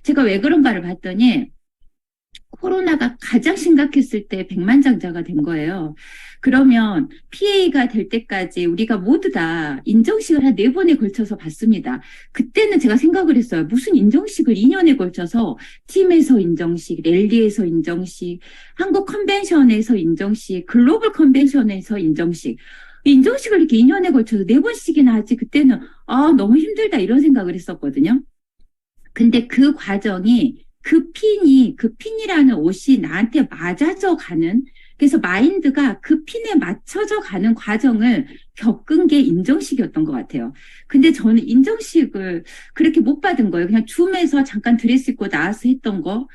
D: 제가 왜 그런가를 봤더니 코로나가 가장 심각했을 때 100만장자가 된 거예요. 그러면 PA가 될 때까지 우리가 모두 다 인정식을 한 4번에 걸쳐서 봤습니다. 그때는 제가 생각을 했어요. 무슨 인정식을 2년에 걸쳐서 팀에서 인정식, 랠리에서 인정식, 한국 컨벤션에서 인정식, 글로벌 컨벤션에서 인정식. 인정식을 이렇게 2년에 걸쳐서 4번씩이나 하지. 그때는 너무 힘들다 이런 생각을 했었거든요. 근데 그 과정이 그 핀이라는 옷이 나한테 맞아져 가는, 그래서 마인드가 그 핀에 맞춰져 가는 과정을 겪은 게 인정식이었던 것 같아요. 근데 저는 인정식을 그렇게 못 받은 거예요. 그냥 줌에서 잠깐 드레스 입고 나와서 했던 거.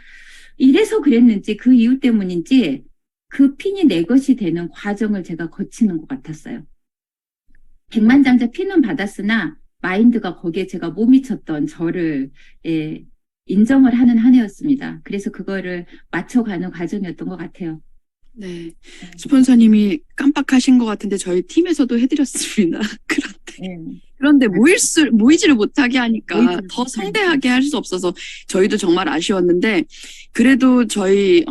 D: 이래서 그랬는지 그 이유 때문인지 그 핀이 내 것이 되는 과정을 제가 거치는 것 같았어요. 100만장자 핀은 받았으나 마인드가 거기에 제가 못 미쳤던 저를 인정을 하는 한 해였습니다. 그래서 그거를 맞춰가는 과정이었던 것 같아요.
U: 네. 스폰서님이 깜빡하신 것 같은데 저희 팀에서도 해드렸습니다. 그런데 모이지를 못하게 하니까 더 성대하게 할 수 없어서 저희도 정말 아쉬웠는데 그래도 저희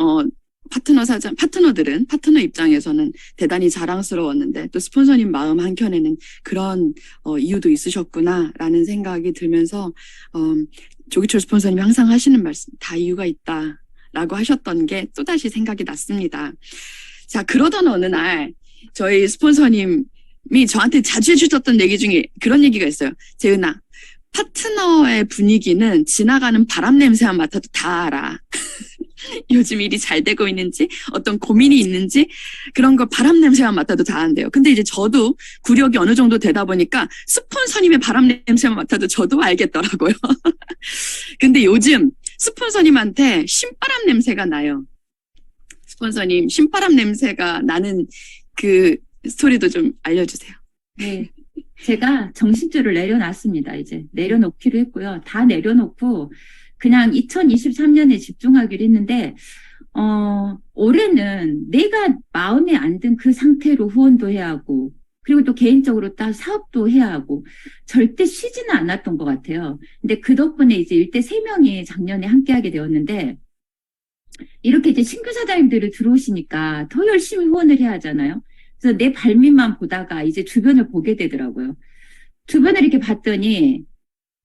U: 파트너 입장에서는 대단히 자랑스러웠는데 또 스폰서님 마음 한켠에는 그런 이유도 있으셨구나라는 생각이 들면서 조기철 스폰서님이 항상 하시는 말씀 다 이유가 있다라고 하셨던 게 또다시 생각이 났습니다. 자, 그러던 어느 날 저희 스폰서님이 저한테 자주 해주셨던 얘기 중에 그런 얘기가 있어요. 재은아, 파트너의 분위기는 지나가는 바람 냄새만 맡아도 다 알아. 요즘 일이 잘 되고 있는지 어떤 고민이 있는지 그런 거 바람 냄새만 맡아도 다 안돼요. 근데 이제 저도 구력이 어느 정도 되다 보니까 스폰서님의 바람 냄새만 맡아도 저도 알겠더라고요. 근데 요즘 스폰서님한테 신바람 냄새가 나요. 스폰서님 신바람 냄새가 나는 그 스토리도 좀 알려주세요.
D: 네. 제가 정신줄을 내려놨습니다. 이제 내려놓기로 했고요. 다 내려놓고 그냥 2023년에 집중하기로 했는데 올해는 내가 마음에 안 든 그 상태로 후원도 해야 하고 그리고 또 개인적으로 딱 사업도 해야 하고 절대 쉬지는 않았던 것 같아요. 근데 그 덕분에 이제 일대 3명이 작년에 함께하게 되었는데 이렇게 이제 신규 사장님들이 들어오시니까 더 열심히 후원을 해야 하잖아요. 그래서 내 발밑만 보다가 이제 주변을 보게 되더라고요. 주변을 이렇게 봤더니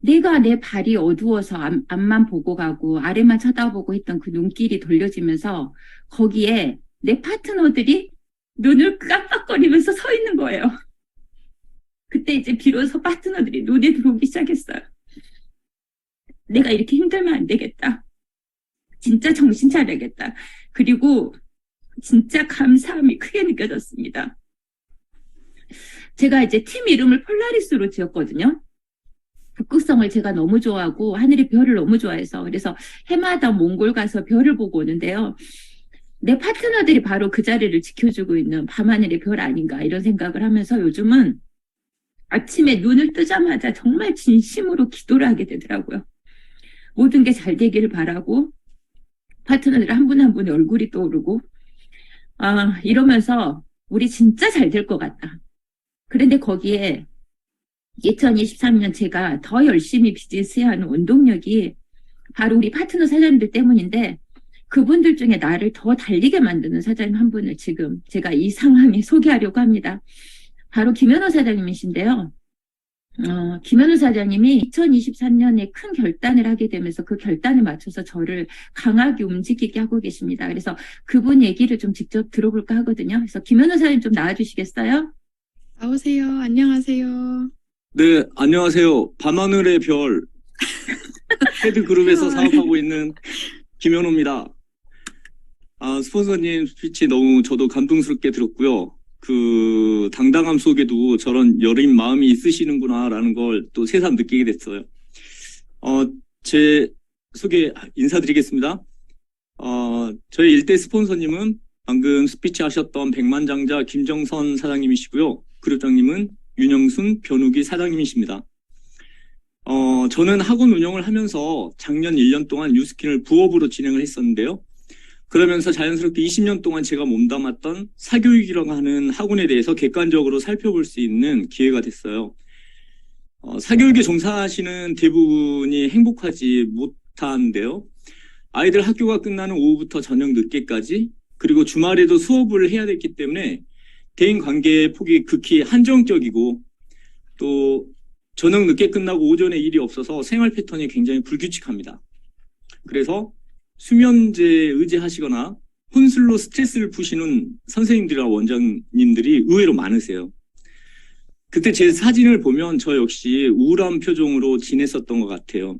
D: 내가 내 발이 어두워서 앞만 보고 가고 아래만 쳐다보고 했던 그 눈길이 돌려지면서 거기에 내 파트너들이 눈을 깜빡거리면서 서 있는 거예요. 그때 이제 비로소 파트너들이 눈에 들어오기 시작했어요. 내가 이렇게 힘들면 안 되겠다. 진짜 정신 차려야겠다. 그리고 진짜 감사함이 크게 느껴졌습니다. 제가 이제 팀 이름을 폴라리스로 지었거든요. 북극성을 제가 너무 좋아하고 하늘의 별을 너무 좋아해서 그래서 해마다 몽골 가서 별을 보고 오는데요. 내 파트너들이 바로 그 자리를 지켜주고 있는 밤하늘의 별 아닌가 이런 생각을 하면서 요즘은 아침에 눈을 뜨자마자 정말 진심으로 기도를 하게 되더라고요. 모든 게 잘 되기를 바라고 파트너들 한 분 한 분의 얼굴이 떠오르고 이러면서 우리 진짜 잘 될 것 같다. 그런데 거기에 2023년 제가 더 열심히 비즈니스해야 하는 원동력이 바로 우리 파트너 사장님들 때문인데 그분들 중에 나를 더 달리게 만드는 사장님 한 분을 지금 제가 이 상황에 소개하려고 합니다. 바로 김현호 사장님이신데요. 김현우 사장님이 2023년에 큰 결단을 하게 되면서 그 결단에 맞춰서 저를 강하게 움직이게 하고 계십니다. 그래서 그분 얘기를 좀 직접 들어볼까 하거든요. 그래서 김현우 사장님 좀 나와주시겠어요?
U: 나오세요. 안녕하세요.
B: 네, 안녕하세요. 밤하늘의 별 헤드그룹에서 사업하고 있는 김현우입니다. 스폰서님 스피치 너무 저도 감동스럽게 들었고요. 그 당당함 속에도 저런 여린 마음이 있으시는구나라는 걸 또 새삼 느끼게 됐어요. 제 소개 인사드리겠습니다. 저희 일대 스폰서님은 방금 스피치 하셨던 백만장자 김정선 사장님이시고요. 그룹장님은 윤영순 변우기 사장님이십니다. 저는 학원 운영을 하면서 작년 1년 동안 뉴스킨을 부업으로 진행을 했었는데요. 그러면서 자연스럽게 20년 동안 제가 몸담았던 사교육이라고 하는 학원에 대해서 객관적으로 살펴볼 수 있는 기회가 됐어요. 사교육에 종사하시는 대부분이 행복하지 못한데요. 아이들 학교가 끝나는 오후부터 저녁 늦게까지 그리고 주말에도 수업을 해야 됐기 때문에 대인 관계의 폭이 극히 한정적이고 또 저녁 늦게 끝나고 오전에 일이 없어서 생활 패턴이 굉장히 불규칙합니다. 그래서 수면제에 의지하시거나 혼술로 스트레스를 푸시는 선생님들이나 원장님들이 의외로 많으세요. 그때 제 사진을 보면 저 역시 우울한 표정으로 지냈었던 것 같아요.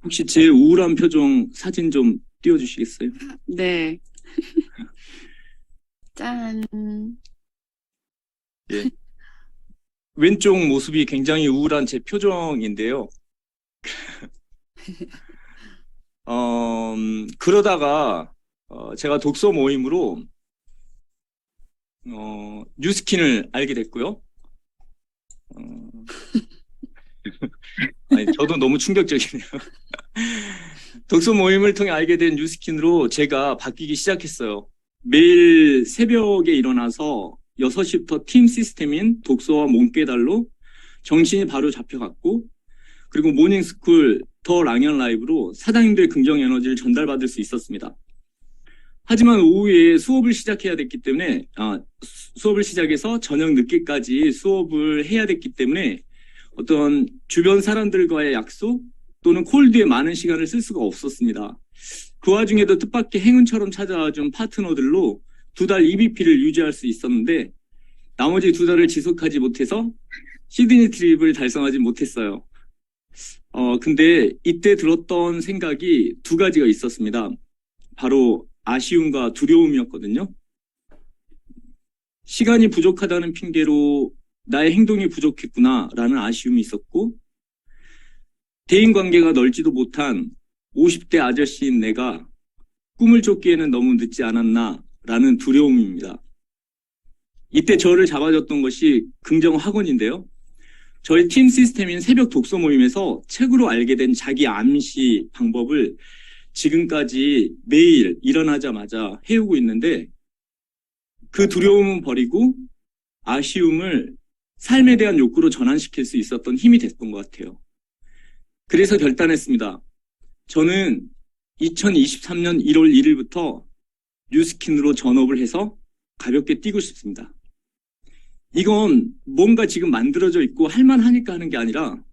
B: 혹시 제 우울한 표정 사진 좀 띄워주시겠어요?
U: 네. 짠.
B: 예. 왼쪽 모습이 굉장히 우울한 제 표정인데요. 그러다가 제가 독서 모임으로 뉴스킨을 알게 됐고요. 아니, 저도 너무 충격적이네요. 독서 모임을 통해 알게 된 뉴스킨으로 제가 바뀌기 시작했어요. 매일 새벽에 일어나서 6시부터 팀 시스템인 독서와 몸깨달로 정신이 바로 잡혀갔고 그리고 모닝스쿨 더 랑연 라이브로 사장님들의 긍정 에너지를 전달받을 수 있었습니다. 하지만 오후에 수업을 시작해야 됐기 때문에 수업을 시작해서 저녁 늦게까지 수업을 해야 됐기 때문에 어떤 주변 사람들과의 약속 또는 콜드에 많은 시간을 쓸 수가 없었습니다. 그 와중에도 뜻밖의 행운처럼 찾아와준 파트너들로 2달 EBP를 유지할 수 있었는데 나머지 2달을 지속하지 못해서 시드니 트립을 달성하지 못했어요. 근데 이때 들었던 생각이 2가지가 있었습니다. 바로 아쉬움과 두려움이었거든요. 시간이 부족하다는 핑계로 나의 행동이 부족했구나라는 아쉬움이 있었고 대인관계가 넓지도 못한 50대 아저씨인 내가 꿈을 쫓기에는 너무 늦지 않았나라는 두려움입니다. 이때 저를 잡아줬던 것이 긍정학원인데요. 저희 팀 시스템인 새벽 독서 모임에서 책으로 알게 된 자기 암시 방법을 지금까지 매일 일어나자마자 해오고 있는데 그 두려움은 버리고 아쉬움을 삶에 대한 욕구로 전환시킬 수 있었던 힘이 됐던 것 같아요. 그래서 결단했습니다. 저는 2023년 1월 1일부터 뉴스킨으로 전업을 해서 가볍게 뛰고 싶습니다. 이건 뭔가 지금 만들어져 있고 할만하니까 하는 게 아니라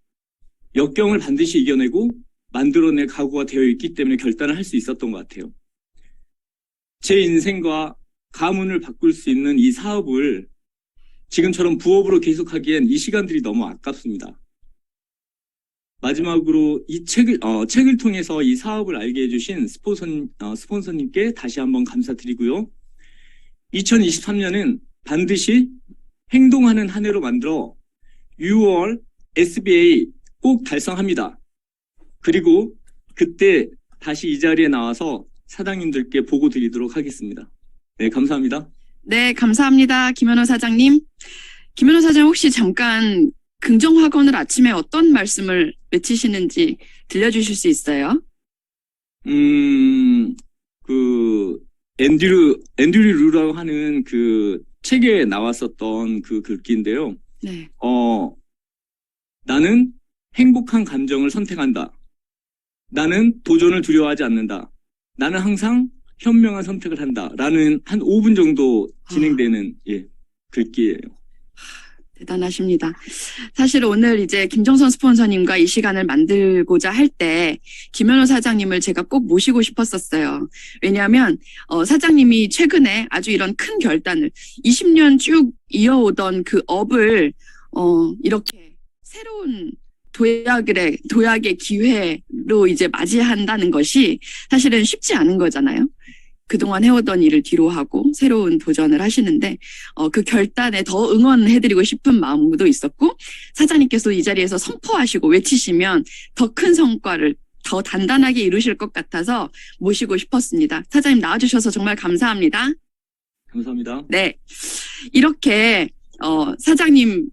B: 역경을 반드시 이겨내고 만들어낼 각오가 되어 있기 때문에 결단을 할 수 있었던 것 같아요. 제 인생과 가문을 바꿀 수 있는 이 사업을 지금처럼 부업으로 계속하기엔 이 시간들이 너무 아깝습니다. 마지막으로 이 책을 통해서 이 사업을 알게 해주신 스폰서님께 다시 한번 감사드리고요. 2023년은 반드시 행동하는 한 해로 만들어 6월 SBA 꼭 달성합니다. 그리고 그때 다시 이 자리에 나와서 사장님들께 보고 드리도록 하겠습니다. 네, 감사합니다.
U: 네, 감사합니다. 김현호 사장님. 김현호 사장 혹시 잠깐 긍정학원을 아침에 어떤 말씀을 외치시는지 들려주실 수 있어요?
B: 앤드류 루라고 하는 그 책에 나왔었던 그 글귀인데요.
U: 네.
B: 나는 행복한 감정을 선택한다. 나는 도전을 두려워하지 않는다. 나는 항상 현명한 선택을 한다. 라는 한 5분 정도 진행되는 글귀예요.
U: 대단하십니다. 사실 오늘 이제 김정선 스폰서님과 이 시간을 만들고자 할 때 김현호 사장님을 제가 꼭 모시고 싶었었어요. 왜냐하면 사장님이 최근에 아주 이런 큰 결단을 20년 쭉 이어오던 그 업을 이렇게 새로운 도약의 기회로 이제 맞이한다는 것이 사실은 쉽지 않은 거잖아요. 그동안 해오던 일을 뒤로 하고 새로운 도전을 하시는데 그 결단에 더 응원해드리고 싶은 마음도 있었고 사장님께서 이 자리에서 선포하시고 외치시면 더 큰 성과를 더 단단하게 이루실 것 같아서 모시고 싶었습니다. 사장님 나와주셔서 정말 감사합니다.
B: 감사합니다.
U: 네, 이렇게 사장님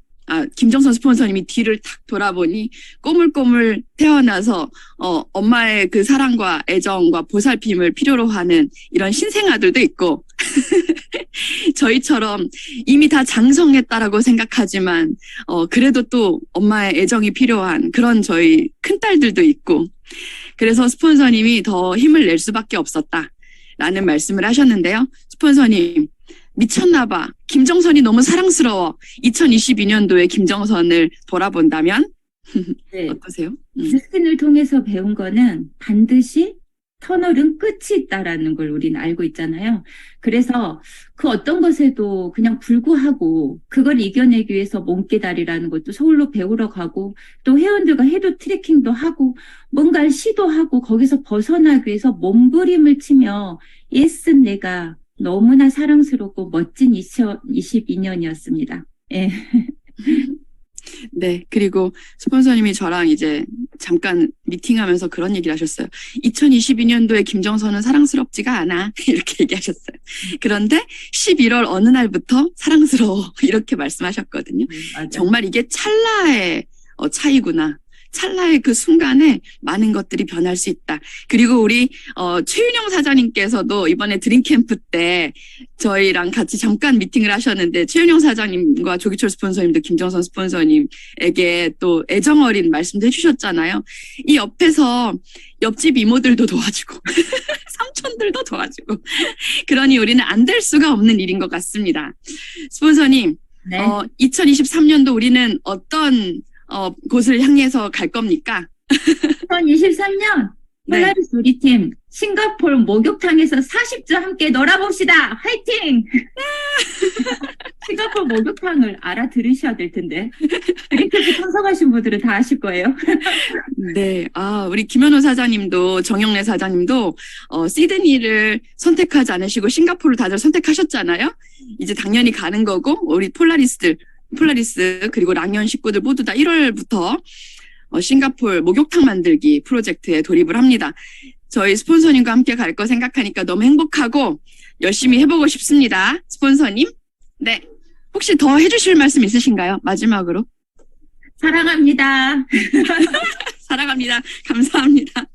U: 김정선 스폰서님이 뒤를 탁 돌아보니 꼬물꼬물 태어나서 엄마의 그 사랑과 애정과 보살핌을 필요로 하는 이런 신생아들도 있고 저희처럼 이미 다 장성했다라고 생각하지만 그래도 또 엄마의 애정이 필요한 그런 저희 큰딸들도 있고 그래서 스폰서님이 더 힘을 낼 수밖에 없었다라는 말씀을 하셨는데요. 스폰서님 미쳤나봐. 김정선이 너무 사랑스러워. 2022년도에 김정선을 돌아본다면
D: 네.
U: 어떠세요?
D: 뉴스킨을 통해서 배운 거는 반드시 터널은 끝이 있다라는 걸 우리는 알고 있잖아요. 그래서 그 어떤 것에도 그냥 불구하고 그걸 이겨내기 위해서 몸깨달이라는 것도 서울로 배우러 가고 또 회원들과 헤드 트래킹도 하고 뭔가를 시도하고 거기서 벗어나기 위해서 몸부림을 치며 애쓴 내가 너무나 사랑스럽고 멋진 2022년이었습니다. 예.
U: 네, 그리고 스폰서님이 저랑 이제 잠깐 미팅하면서 그런 얘기를 하셨어요. 2022년도에 김정선은 사랑스럽지가 않아. 이렇게 얘기하셨어요. 그런데 11월 어느 날부터 사랑스러워. 이렇게 말씀하셨거든요. 정말 이게 찰나의 차이구나. 찰나의 그 순간에 많은 것들이 변할 수 있다. 그리고 우리 최윤영 사장님께서도 이번에 드림캠프 때 저희랑 같이 잠깐 미팅을 하셨는데 최윤영 사장님과 조기철 스폰서님도 김정선 스폰서님에게 또 애정어린 말씀도 해주셨잖아요. 이 옆에서 옆집 이모들도 도와주고 삼촌들도 도와주고 그러니 우리는 안 될 수가 없는 일인 것 같습니다. 스폰서님,
D: 네.
U: 2023년도 우리는 어떤 곳을 향해서 갈 겁니까?
D: 2023년 폴라리스 우리 팀 싱가포르 목욕탕에서 40주 함께 놀아봅시다. 화이팅! 싱가포르 목욕탕을 알아들으셔야 될 텐데 이렇게 참석하신 분들은 다 아실 거예요.
U: 네, 우리 김현호 사장님도 정영래 사장님도 시드니를 선택하지 않으시고 싱가포르를 다들 선택하셨잖아요. 이제 당연히 가는 거고 우리 폴라리스 그리고 랑연 식구들 모두 다 1월부터 싱가포르 목욕탕 만들기 프로젝트에 돌입을 합니다. 저희 스폰서님과 함께 갈 거 생각하니까 너무 행복하고 열심히 해보고 싶습니다. 스폰서님. 네. 혹시 더 해주실 말씀 있으신가요? 마지막으로.
D: 사랑합니다.
U: 사랑합니다. 감사합니다.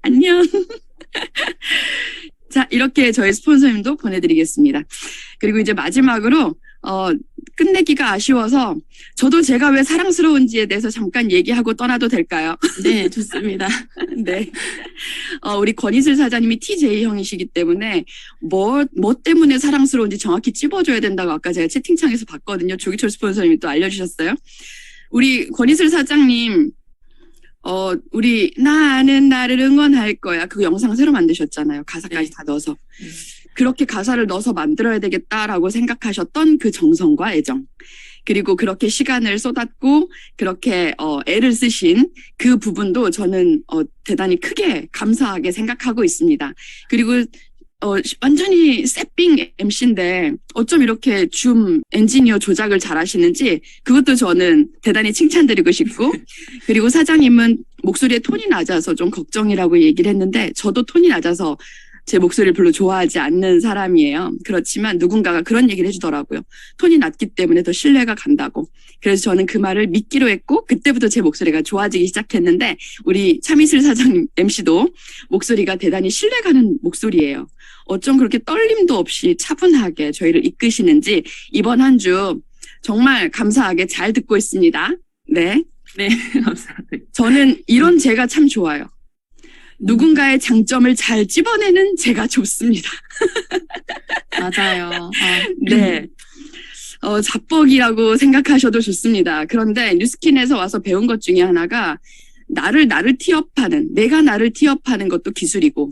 U: 안녕. 자, 이렇게 저희 스폰서님도 보내드리겠습니다. 그리고 이제 마지막으로 끝내기가 아쉬워서 저도 제가 왜 사랑스러운지에 대해서 잠깐 얘기하고 떠나도 될까요?
A: 네, 좋습니다.
U: 네. 우리 권희슬 사장님이 TJ 형이시기 때문에 뭐 때문에 사랑스러운지 정확히 찝어줘야 된다고 아까 제가 채팅창에서 봤거든요. 조기철 스폰서님이 또 알려주셨어요. 우리 권희슬 사장님, 우리 나는 나를 응원할 거야. 그 영상 새로 만드셨잖아요. 가사까지 다 넣어서. 그렇게 가사를 넣어서 만들어야 되겠다라고 생각하셨던 그 정성과 애정. 그리고 그렇게 시간을 쏟았고 그렇게 애를 쓰신 그 부분도 저는 대단히 크게 감사하게 생각하고 있습니다. 그리고 완전히 새삥 MC인데 어쩜 이렇게 줌 엔지니어 조작을 잘하시는지 그것도 저는 대단히 칭찬드리고 싶고, 그리고 사장님은 목소리의 톤이 낮아서 좀 걱정이라고 얘기를 했는데 저도 톤이 낮아서 제 목소리를 별로 좋아하지 않는 사람이에요. 그렇지만 누군가가 그런 얘기를 해주더라고요. 톤이 낮기 때문에 더 신뢰가 간다고. 그래서 저는 그 말을 믿기로 했고 그때부터 제 목소리가 좋아지기 시작했는데 우리 차미슬 사장님 MC도 목소리가 대단히 신뢰가는 목소리예요. 어쩜 그렇게 떨림도 없이 차분하게 저희를 이끄시는지 이번 한 주 정말 감사하게 잘 듣고 있습니다. 네.
A: 네, 감사합니다.
U: 저는 이런 제가 참 좋아요. 누군가의 장점을 잘 찝어내는 제가 좋습니다.
A: 맞아요.
U: 네. 자뻑이라고 생각하셔도 좋습니다. 그런데 뉴스킨에서 와서 배운 것 중에 하나가 나를 티업하는, 내가 나를 티업하는 것도 기술이고,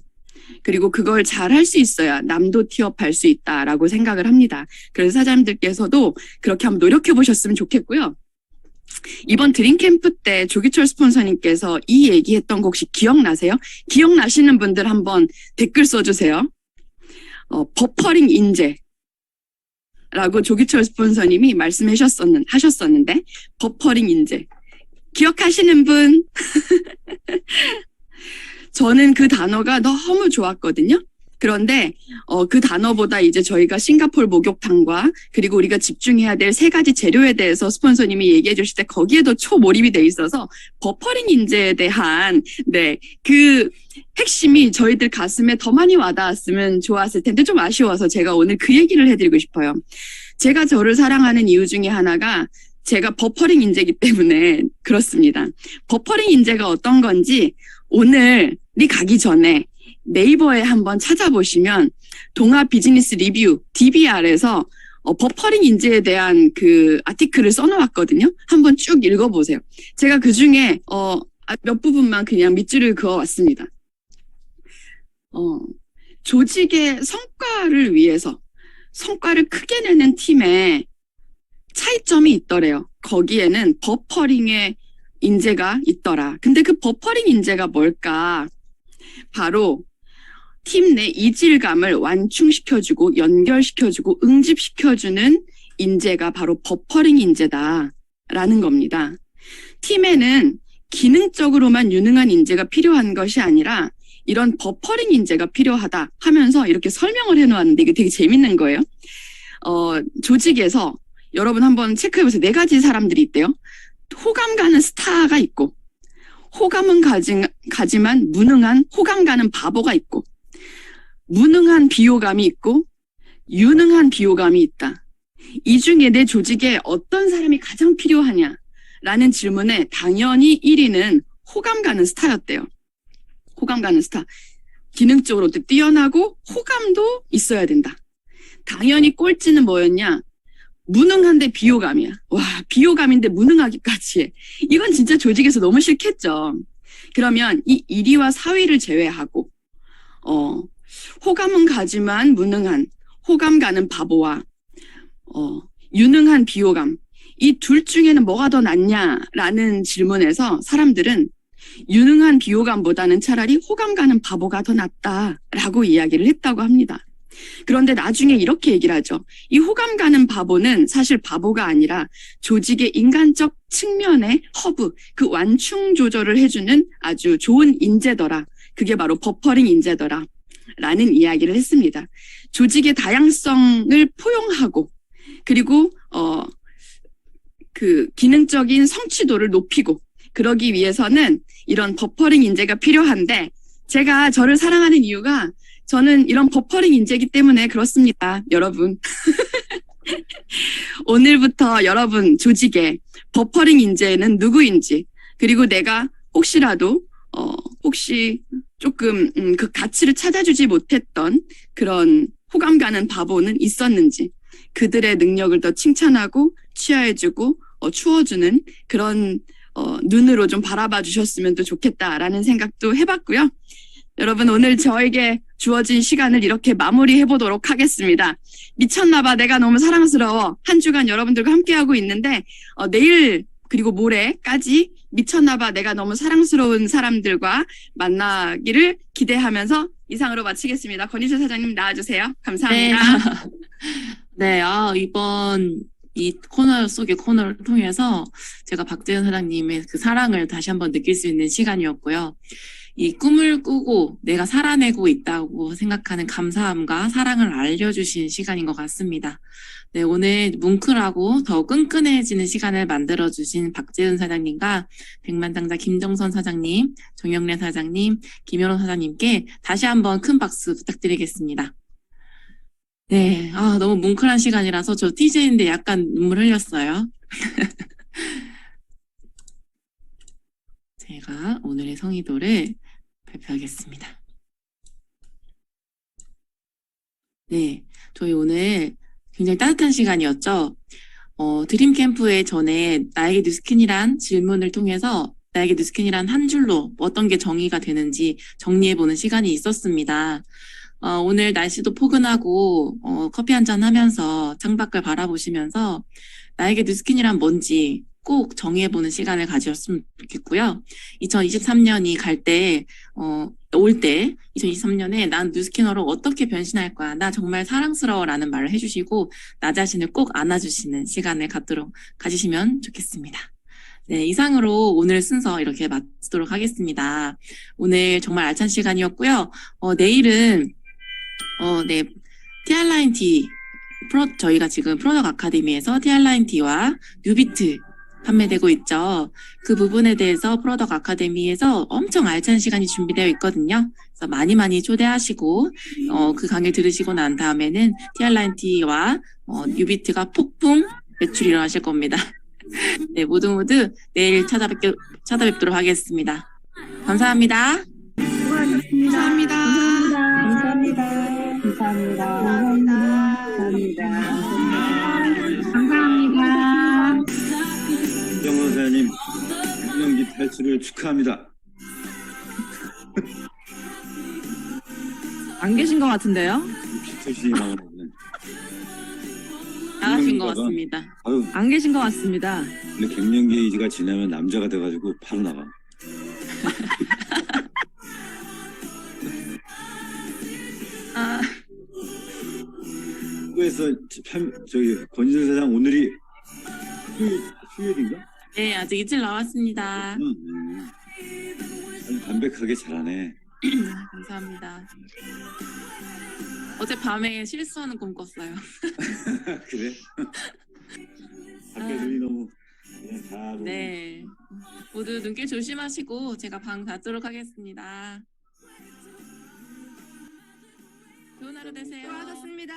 U: 그리고 그걸 잘 할 수 있어야 남도 티업할 수 있다라고 생각을 합니다. 그래서 사장님들께서도 그렇게 한번 노력해 보셨으면 좋겠고요. 이번 드림캠프 때 조기철 스폰서님께서 이 얘기했던 거 혹시 기억나세요? 기억나시는 분들 한번 댓글 써주세요. 버퍼링 인재라고 조기철 스폰서님이 하셨었는데 버퍼링 인재 기억하시는 분? 저는 그 단어가 너무 좋았거든요. 그런데 그 단어보다 이제 저희가 싱가포르 목욕탕과 그리고 우리가 집중해야 될 세 가지 재료에 대해서 스폰서님이 얘기해 주실 때 거기에 더 초몰입이 돼 있어서 버퍼링 인재에 대한 그 핵심이 저희들 가슴에 더 많이 와닿았으면 좋았을 텐데 좀 아쉬워서 제가 오늘 그 얘기를 해드리고 싶어요. 제가 저를 사랑하는 이유 중에 하나가 제가 버퍼링 인재이기 때문에 그렇습니다. 버퍼링 인재가 어떤 건지 오늘이 가기 전에 네이버에 한번 찾아보시면 동아 비즈니스 리뷰 DBR에서 버퍼링 인재에 대한 그 아티클을 써놓았거든요. 한번 쭉 읽어보세요. 제가 그 중에 몇 부분만 그냥 밑줄을 그어왔습니다. 조직의 성과를 위해서 성과를 크게 내는 팀에 차이점이 있더래요. 거기에는 버퍼링의 인재가 있더라. 근데 그 버퍼링 인재가 뭘까? 바로 팀 내 이질감을 완충시켜주고 연결시켜주고 응집시켜주는 인재가 바로 버퍼링 인재다라는 겁니다. 팀에는 기능적으로만 유능한 인재가 필요한 것이 아니라 이런 버퍼링 인재가 필요하다 하면서 이렇게 설명을 해놓았는데 이게 되게 재밌는 거예요. 조직에서 여러분 한번 체크해보세요. 4가지 사람들이 있대요. 호감 가는 스타가 있고, 호감은 가지만 무능한 호감 가는 바보가 있고, 무능한 비호감이 있고, 유능한 비호감이 있다. 이 중에 내 조직에 어떤 사람이 가장 필요하냐라는 질문에 당연히 1위는 호감 가는 스타였대요. 호감 가는 스타. 기능적으로도 뛰어나고 호감도 있어야 된다. 당연히 꼴찌는 뭐였냐? 무능한데 비호감이야. 와, 비호감인데 무능하기까지 해. 이건 진짜 조직에서 너무 싫겠죠. 그러면 이 1위와 4위를 제외하고 호감은 가지만 무능한 호감 가는 바보와 유능한 비호감, 이 둘 중에는 뭐가 더 낫냐라는 질문에서 사람들은 유능한 비호감보다는 차라리 호감 가는 바보가 더 낫다라고 이야기를 했다고 합니다. 그런데 나중에 이렇게 얘기를 하죠. 이 호감 가는 바보는 사실 바보가 아니라 조직의 인간적 측면의 허브, 그 완충 조절을 해주는 아주 좋은 인재더라. 그게 바로 버퍼링 인재더라. 라는 이야기를 했습니다. 조직의 다양성을 포용하고 그리고 그 기능적인 성취도를 높이고 그러기 위해서는 이런 버퍼링 인재가 필요한데 제가 저를 사랑하는 이유가 저는 이런 버퍼링 인재이기 때문에 그렇습니다. 여러분. 오늘부터 여러분 조직에 버퍼링 인재는 누구인지 그리고 내가 혹시라도 혹시 조금 그 가치를 찾아주지 못했던 그런 호감 가는 바보는 있었는지 그들의 능력을 더 칭찬하고 취하해주고 추워주는 그런 눈으로 좀 바라봐 주셨으면 또 좋겠다라는 생각도 해봤고요. 여러분 오늘 저에게 주어진 시간을 이렇게 마무리해 보도록 하겠습니다. 미쳤나봐 내가 너무 사랑스러워 한 주간 여러분들과 함께하고 있는데 내일 그리고 모레까지 미쳤나봐 내가 너무 사랑스러운 사람들과 만나기를 기대하면서 이상으로 마치겠습니다. 권희철 사장님 나와주세요. 감사합니다.
A: 네, 이번 이 코너 속의 코너를 통해서 제가 박재현 사장님의 그 사랑을 다시 한번 느낄 수 있는 시간이었고요. 이 꿈을 꾸고 내가 살아내고 있다고 생각하는 감사함과 사랑을 알려주신 시간인 것 같습니다. 네, 오늘 뭉클하고 더 끈끈해지는 시간을 만들어주신 박재은 사장님과 백만장자 김정선 사장님, 정영래 사장님, 김현호 사장님께 다시 한번 큰 박수 부탁드리겠습니다. 네, 너무 뭉클한 시간이라서 저 TJ인데 약간 눈물 흘렸어요. 제가 오늘의 성의도를 발표하겠습니다. 네, 저희 오늘 굉장히 따뜻한 시간이었죠. 드림 캠프에 전에 나에게 뉴스킨이란 질문을 통해서 나에게 뉴스킨이란 한 줄로 어떤 게 정의가 되는지 정리해보는 시간이 있었습니다. 오늘 날씨도 포근하고 커피 한잔 하면서 창밖을 바라보시면서 나에게 뉴스킨이란 뭔지 꼭 정의해보는 시간을 가졌으면 좋겠고요. 2023년이 올 때 2023년에 난 뉴스키너로 어떻게 변신할 거야. 나 정말 사랑스러워 라는 말을 해주시고 나 자신을 꼭 안아주시는 시간을 가지시면 좋겠습니다. 네, 이상으로 오늘 순서 이렇게 마치도록 하겠습니다. 오늘 정말 알찬 시간이었고요. 내일은 네, TR라인 D 저희가 지금 프로덕트 아카데미에서 TR라인 D와 뉴비트 판매되고 있죠. 그 부분에 대해서 프로덕트 아카데미에서 엄청 알찬 시간이 준비되어 있거든요. 그래서 많이 초대하시고 그 강의 들으시고 난 다음에는 TR라인 D와 뉴비트가 폭풍 매출이 일어나실 겁니다. 네, 모두 내일 찾아뵙도록 하겠습니다. 감사합니다.
O: 감사합니다. 감사합니다. 감사합니다. 감사합니다.
P: 김정선 사장님 갱년기 탈출을 축하합니다.
A: 안 계신 것 같은데요?
P: 피투시 나오는
A: 나가신 것 같습니다. 안 계신 것 같습니다.
P: 근데 갱년기가 지나면 남자가 돼가지고 바로 나가. 그래서 저기 권희철 사장 오늘이 휴일인가?
A: 네, 아직 이틀 남았습니다.
P: 아주 담백하게 잘하네.
A: 감사합니다. 어젯밤에 실수하는 꿈 꿨어요.
P: 그래? 밖에 눈이 너무 그냥 다.
A: 네, 모두 눈길 조심하시고 제가 방 닫도록 하겠습니다. 좋은 하루 되세요.
O: 수고하셨습니다.